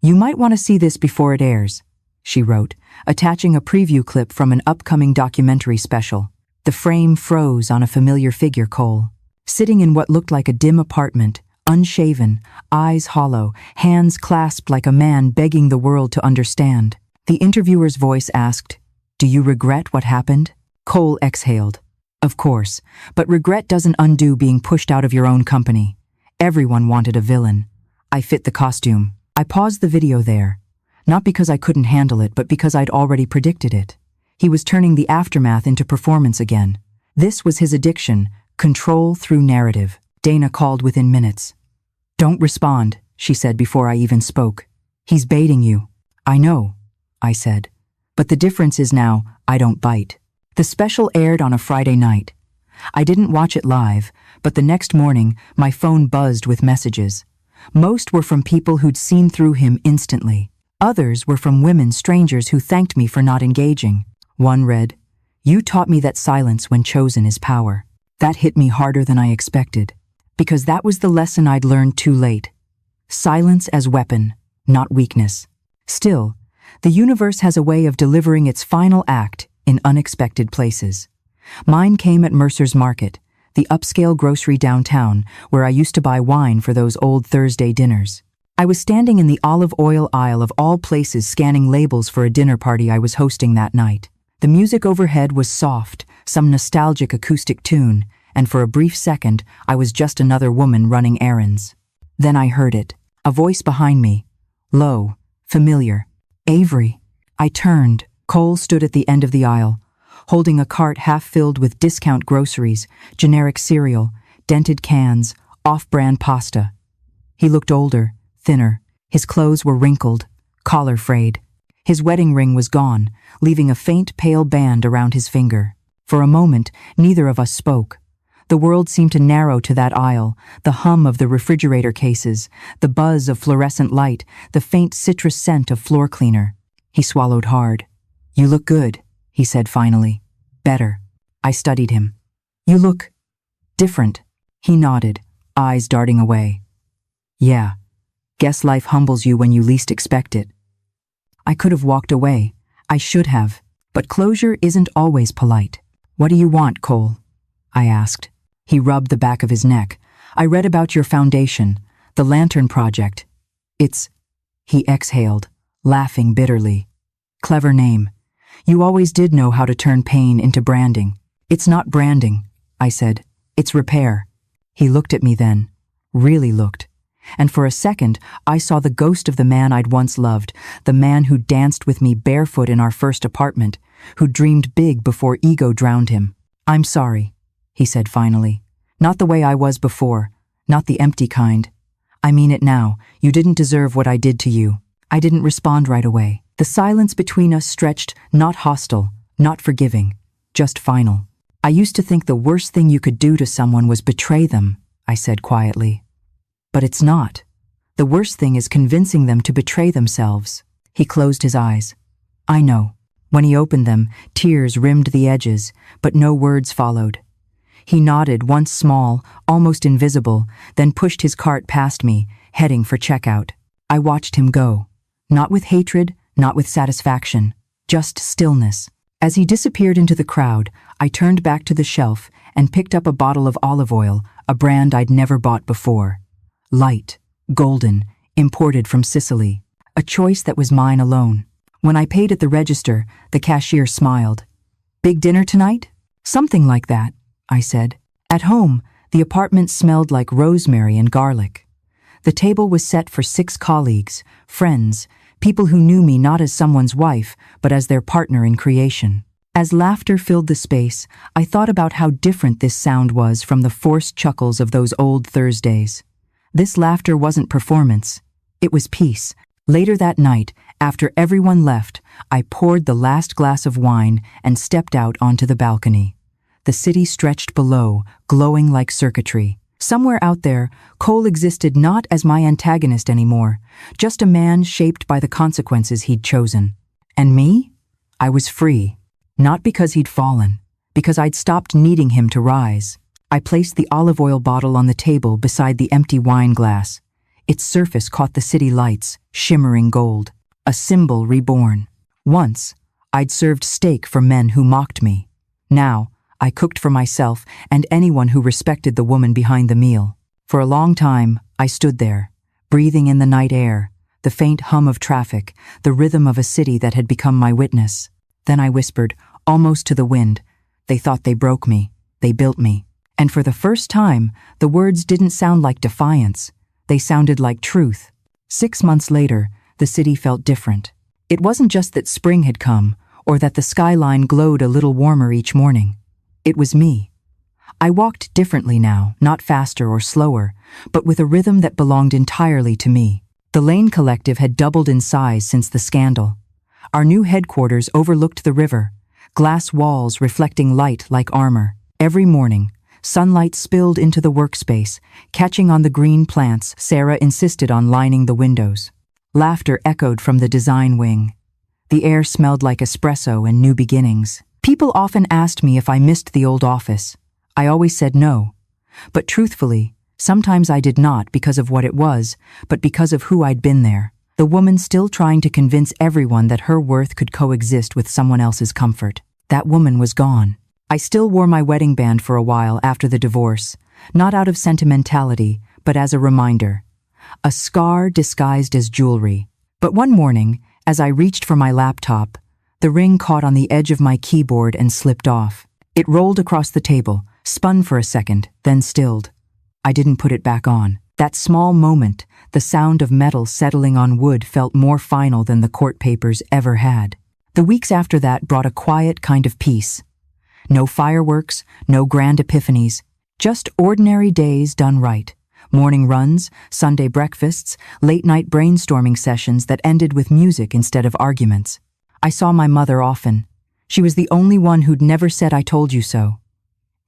A: "You might want to see this before it airs," she wrote, attaching a preview clip from an upcoming documentary special. The frame froze on a familiar figure, Cole, sitting in what looked like a dim apartment, unshaven, eyes hollow, hands clasped like a man begging the world to understand. The interviewer's voice asked, "Do you regret what happened?" Cole exhaled. "Of course, but regret doesn't undo being pushed out of your own company. Everyone wanted a villain. I fit the costume." I paused the video there, not because I couldn't handle it, but because I'd already predicted it. He was turning the aftermath into performance again. This was his addiction, control through narrative. Dana called within minutes. "Don't respond," she said before I even spoke. "He's baiting you." "I know," I said. "But the difference is now, I don't bite." The special aired on a Friday night. I didn't watch it live, but the next morning, my phone buzzed with messages. Most were from people who'd seen through him instantly. Others were from women strangers who thanked me for not engaging. One read, "You taught me that silence when chosen is power." That hit me harder than I expected, because that was the lesson I'd learned too late. Silence as weapon, not weakness. Still, the universe has a way of delivering its final act in unexpected places. Mine came at Mercer's Market, the upscale grocery downtown where I used to buy wine for those old Thursday dinners. I was standing in the olive oil aisle of all places, scanning labels for a dinner party I was hosting that night. The music overhead was soft, some nostalgic acoustic tune, and for a brief second, I was just another woman running errands. Then I heard it, a voice behind me, low, familiar. "Avery." I turned. Cole stood at the end of the aisle, holding a cart half filled with discount groceries, generic cereal, dented cans, off-brand pasta. He looked older, thinner. His clothes were wrinkled, collar frayed. His wedding ring was gone, leaving a faint pale band around his finger. For a moment, neither of us spoke. The world seemed to narrow to that aisle, the hum of the refrigerator cases, the buzz of fluorescent light, the faint citrus scent of floor cleaner. He swallowed hard. "You look good," he said finally. "Better." I studied him. "You look different." He nodded, eyes darting away. "Yeah, guess life humbles you when you least expect it." I could have walked away. I should have. But closure isn't always polite. "What do you want, Cole?" I asked. He rubbed the back of his neck. "I read about your foundation, the Lantern Project. It's..." He exhaled, laughing bitterly. "Clever name. You always did know how to turn pain into branding." "It's not branding," I said. "It's repair." He looked at me then, really looked. And for a second, I saw the ghost of the man I'd once loved, the man who danced with me barefoot in our first apartment, who dreamed big before ego drowned him. "I'm sorry," he said finally. "Not the way I was before, not the empty kind. I mean it now. You didn't deserve what I did to you. I didn't respond right away. The silence between us stretched, not hostile, not forgiving, just final. I used to think the worst thing you could do to someone was betray them, I said quietly. But it's not. The worst thing is convincing them to betray themselves. He closed his eyes. I know. When he opened them, tears rimmed the edges, but no words followed. He nodded, once small, almost invisible, then pushed his cart past me, heading for checkout. I watched him go. Not with hatred, not with satisfaction, just stillness. As he disappeared into the crowd, I turned back to the shelf and picked up a bottle of olive oil, a brand I'd never bought before. Light, golden, imported from Sicily. A choice that was mine alone. When I paid at the register, the cashier smiled. Big dinner tonight? Something like that, I said. At home, the apartment smelled like rosemary and garlic. The table was set for 6 colleagues, friends, people who knew me not as someone's wife, but as their partner in creation. As laughter filled the space, I thought about how different this sound was from the forced chuckles of those old Thursdays. This laughter wasn't performance. It was peace. Later that night, after everyone left, I poured the last glass of wine and stepped out onto the balcony. The city stretched below, glowing like circuitry. Somewhere out there, Cole existed not as my antagonist anymore, just a man shaped by the consequences he'd chosen. And me? I was free. Not because he'd fallen, because I'd stopped needing him to rise. I placed the olive oil bottle on the table beside the empty wine glass. Its surface caught the city lights, shimmering gold. A symbol reborn. Once, I'd served steak for men who mocked me. Now, I cooked for myself and anyone who respected the woman behind the meal. For a long time, I stood there, breathing in the night air, the faint hum of traffic, the rhythm of a city that had become my witness. Then I whispered, almost to the wind, they thought they broke me, they built me. And for the first time, the words didn't sound like defiance. They sounded like truth. 6 months later, the city felt different. It wasn't just that spring had come, or that the skyline glowed a little warmer each morning. It was me. I walked differently now, not faster or slower, but with a rhythm that belonged entirely to me. The Lane Collective had doubled in size since the scandal. Our new headquarters overlooked the river, glass walls reflecting light like armor. Every morning, sunlight spilled into the workspace, catching on the green plants Sarah insisted on lining the windows. Laughter echoed from the design wing. The air smelled like espresso and new beginnings. People often asked me if I missed the old office. I always said no. But truthfully, sometimes I did not because of what it was, but because of who I'd been there. The woman still trying to convince everyone that her worth could coexist with someone else's comfort. That woman was gone. I still wore my wedding band for a while after the divorce, not out of sentimentality, but as a reminder. A scar disguised as jewelry. But one morning, as I reached for my laptop, the ring caught on the edge of my keyboard and slipped off. It rolled across the table, spun for a second, then stilled. I didn't put it back on. That small moment, the sound of metal settling on wood felt more final than the court papers ever had. The weeks after that brought a quiet kind of peace. No fireworks, no grand epiphanies, just ordinary days done right. Morning runs, Sunday breakfasts, late-night brainstorming sessions that ended with music instead of arguments. I saw my mother often. She was the only one who'd never said I told you so.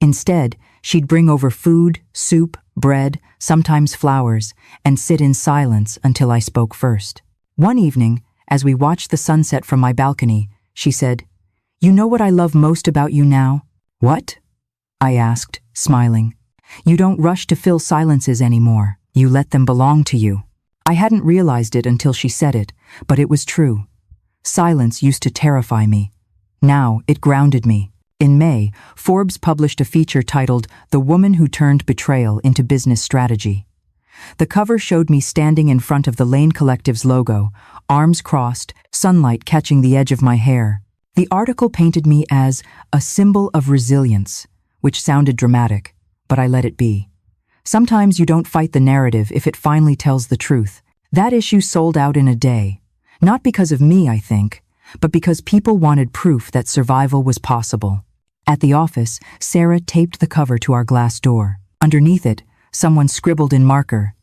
A: Instead, she'd bring over food, soup, bread, sometimes flowers, and sit in silence until I spoke first. One evening, as we watched the sunset from my balcony, she said, "You know what I love most about you now?" "What?" I asked, smiling. "You don't rush to fill silences anymore. You let them belong to you." I hadn't realized it until she said it, but it was true. Silence used to terrify me. Now it grounded me. In May, Forbes published a feature titled "The Woman Who Turned Betrayal into Business Strategy." The cover showed me standing in front of the Lane Collective's logo, arms crossed, sunlight catching the edge of my hair. The article painted me as a symbol of resilience, which sounded dramatic, but I let it be. Sometimes you don't fight the narrative if it finally tells the truth. That issue sold out in a day. Not because of me, I think, but because people wanted proof that survival was possible. At the office, Sarah taped the cover to our glass door. Underneath it, someone scribbled in marker,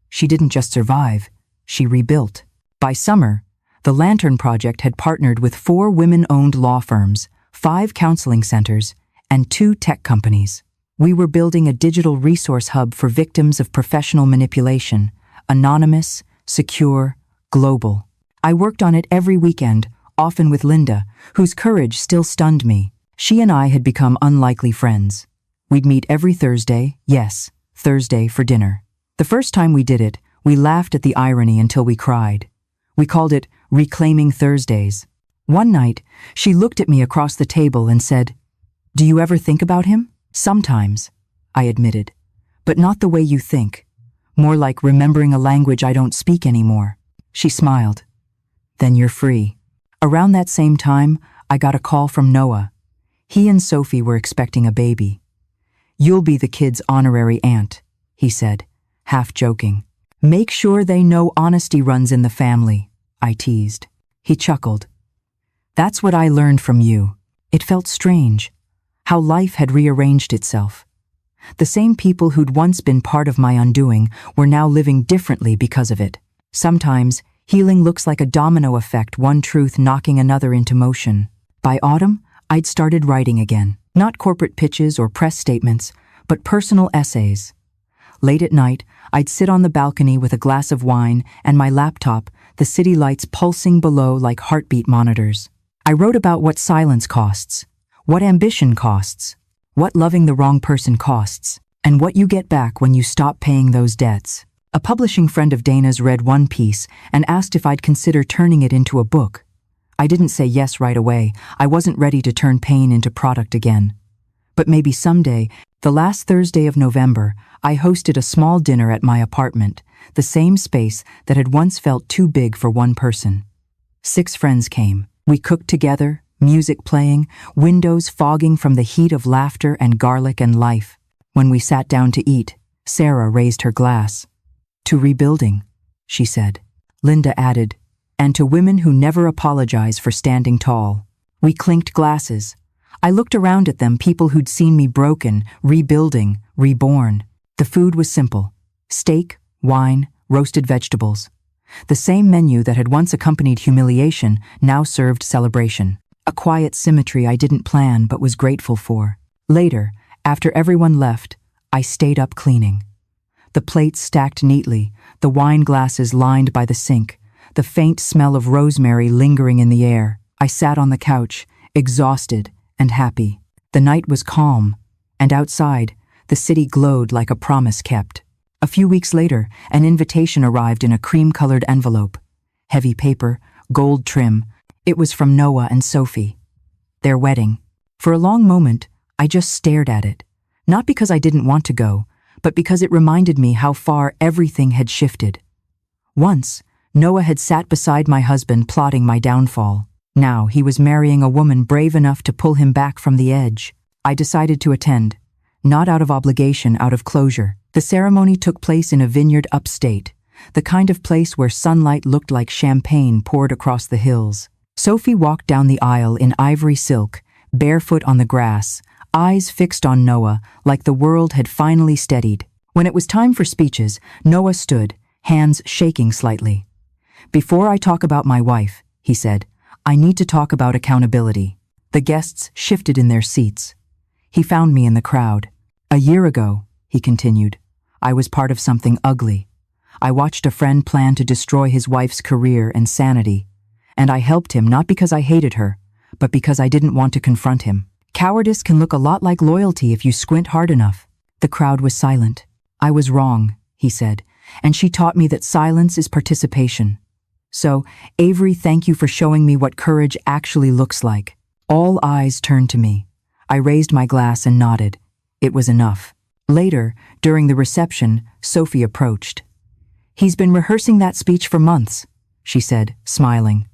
A: She didn't just survive, she rebuilt. By summer, the Lantern Project had partnered with 4 women-owned law firms, 5 counseling centers, and 2 tech companies. We were building a digital resource hub for victims of professional manipulation, anonymous, secure, global. I worked on it every weekend, often with Linda, whose courage still stunned me. She and I had become unlikely friends. We'd meet every Thursday, yes, Thursday for dinner. The first time we did it, we laughed at the irony until we cried. We called it Reclaiming Thursdays. One night, she looked at me across the table and said, "Do you ever think about him?" "Sometimes," I admitted, "but not the way you think. More like remembering a language I don't speak anymore." She smiled. "Then you're free." Around that same time, I got a call from Noah. He and Sophie were expecting a baby. "You'll be the kid's honorary aunt," he said, half joking. "Make sure they know honesty runs in the family," I teased. He chuckled. "That's what I learned from you." It felt strange, how life had rearranged itself. The same people who'd once been part of my undoing were now living differently because of it. Sometimes, healing looks like a domino effect, one truth knocking another into motion. By autumn, I'd started writing again. Not corporate pitches or press statements, but personal essays. Late at night, I'd sit on the balcony with a glass of wine and my laptop, the city lights pulsing below like heartbeat monitors. I wrote about what silence costs, what ambition costs, what loving the wrong person costs, and what you get back when you stop paying those debts. A publishing friend of Dana's read one piece and asked if I'd consider turning it into a book. I didn't say yes right away. I wasn't ready to turn pain into product again. But maybe someday, the last Thursday of November, I hosted a small dinner at my apartment, the same space that had once felt too big for one person. 6 friends came. We cooked together, music playing, windows fogging from the heat of laughter and garlic and life. When we sat down to eat, Sarah raised her glass. "To rebuilding," she said. Linda added, "And to women who never apologize for standing tall." We clinked glasses. I looked around at them, people who'd seen me broken, rebuilding, reborn. The food was simple. Steak, wine, roasted vegetables. The same menu that had once accompanied humiliation now served celebration. A quiet symmetry I didn't plan but was grateful for. Later, after everyone left, I stayed up cleaning. The plates stacked neatly, the wine glasses lined by the sink, the faint smell of rosemary lingering in the air. I sat on the couch, exhausted and happy. The night was calm, and outside, the city glowed like a promise kept. A few weeks later, an invitation arrived in a cream-colored envelope. Heavy paper, gold trim. It was from Noah and Sophie. Their wedding. For a long moment, I just stared at it. Not because I didn't want to go, but because it reminded me how far everything had shifted. Once, Noah had sat beside my husband plotting my downfall. Now he was marrying a woman brave enough to pull him back from the edge. I decided to attend. Not out of obligation, out of closure. The ceremony took place in a vineyard upstate, the kind of place where sunlight looked like champagne poured across the hills. Sophie walked down the aisle in ivory silk, barefoot on the grass, eyes fixed on Noah like the world had finally steadied. When it was time for speeches, Noah stood, hands shaking slightly. "Before I talk about my wife," he said, "I need to talk about accountability." The guests shifted in their seats. He found me in the crowd. "A year ago," he continued, "I was part of something ugly. I watched a friend plan to destroy his wife's career and sanity, and I helped him not because I hated her, but because I didn't want to confront him. Cowardice can look a lot like loyalty if you squint hard enough." The crowd was silent. "I was wrong," he said, "and she taught me that silence is participation. So, Avery, thank you for showing me what courage actually looks like." All eyes turned to me. I raised my glass and nodded. It was enough. Later, during the reception, Sophie approached. "He's been rehearsing that speech for months," she said, smiling.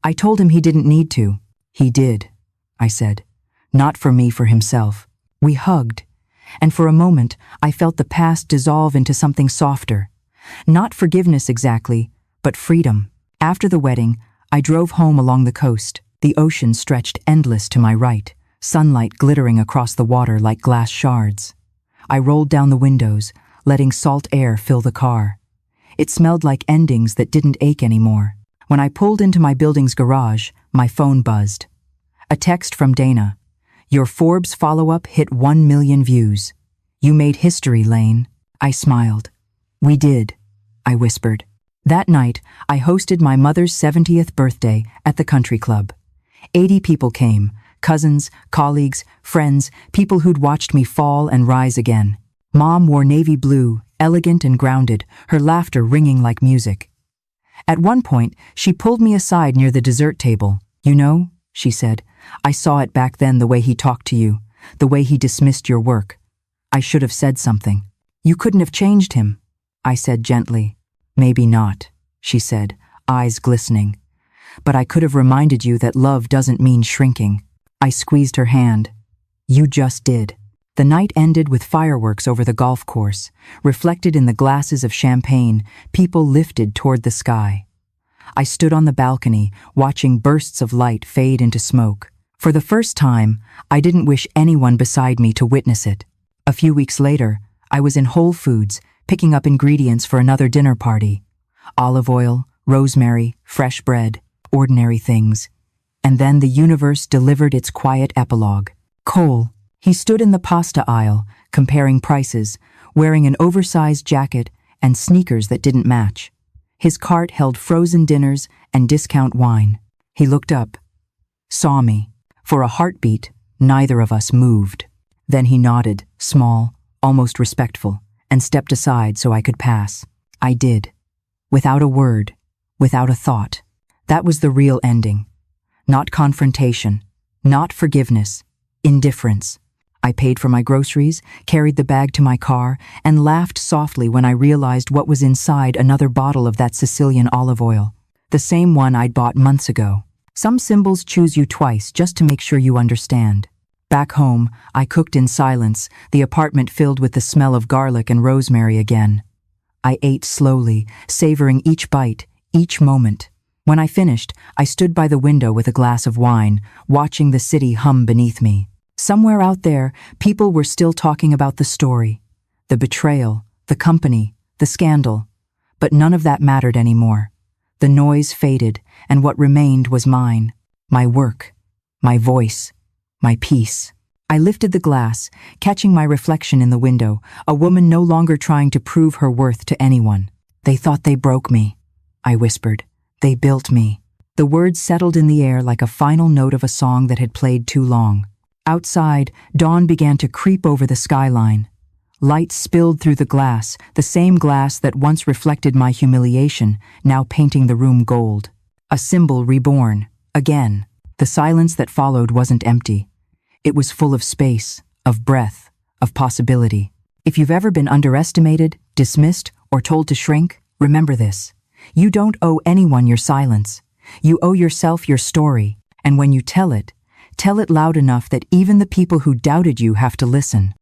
A: "I told him he didn't need to." "He did," I said. "Not for me, for himself." We hugged, and for a moment I felt the past dissolve into something softer. Not forgiveness exactly, but freedom. After the wedding, I drove home along the coast. The ocean stretched endless to my right, sunlight glittering across the water like glass shards. I rolled down the windows, letting salt air fill the car. It smelled like endings that didn't ache anymore. When I pulled into my building's garage, my phone buzzed. A text from Dana. Your Forbes follow-up hit 1 million views. You made history, Lane. I smiled. We did, I whispered. That night, I hosted my mother's 70th birthday at the country club. 80 people came, cousins, colleagues, friends, people who'd watched me fall and rise again. Mom wore navy blue, elegant and grounded, her laughter ringing like music. At one point, she pulled me aside near the dessert table. You know, she said, I saw it back then the way he talked to you, the way he dismissed your work. I should have said something. You couldn't have changed him, I said gently. Maybe not, she said, eyes glistening. But I could have reminded you that love doesn't mean shrinking. I squeezed her hand. You just did. The night ended with fireworks over the golf course. Reflected in the glasses of champagne, people lifted toward the sky. I stood on the balcony, watching bursts of light fade into smoke. For the first time, I didn't wish anyone beside me to witness it. A few weeks later, I was in Whole Foods, picking up ingredients for another dinner party. Olive oil, rosemary, fresh bread, ordinary things. And then the universe delivered its quiet epilogue. Cole. He stood in the pasta aisle, comparing prices, wearing an oversized jacket and sneakers that didn't match. His cart held frozen dinners and discount wine. He looked up, saw me. For a heartbeat, neither of us moved. Then he nodded, small, almost respectful, and stepped aside so I could pass. I did. Without a word, without a thought. That was the real ending. Not confrontation, not forgiveness, indifference. I paid for my groceries, carried the bag to my car, and laughed softly when I realized what was inside another bottle of that Sicilian olive oil. The same one I'd bought months ago. Some symbols choose you twice just to make sure you understand. Back home, I cooked in silence, the apartment filled with the smell of garlic and rosemary again. I ate slowly, savoring each bite, each moment. When I finished, I stood by the window with a glass of wine, watching the city hum beneath me. Somewhere out there, people were still talking about the story, the betrayal, the company, the scandal. But none of that mattered anymore. The noise faded, and what remained was mine, my work, my voice, my peace. I lifted the glass, catching my reflection in the window, a woman no longer trying to prove her worth to anyone. They thought they broke me, I whispered. They built me. The words settled in the air like a final note of a song that had played too long. Outside, dawn began to creep over the skyline. Light spilled through the glass, the same glass that once reflected my humiliation, now painting the room gold. A symbol reborn, again. The silence that followed wasn't empty. It was full of space, of breath, of possibility. If you've ever been underestimated, dismissed, or told to shrink, remember this. You don't owe anyone your silence. You owe yourself your story, and when you tell it loud enough that even the people who doubted you have to listen.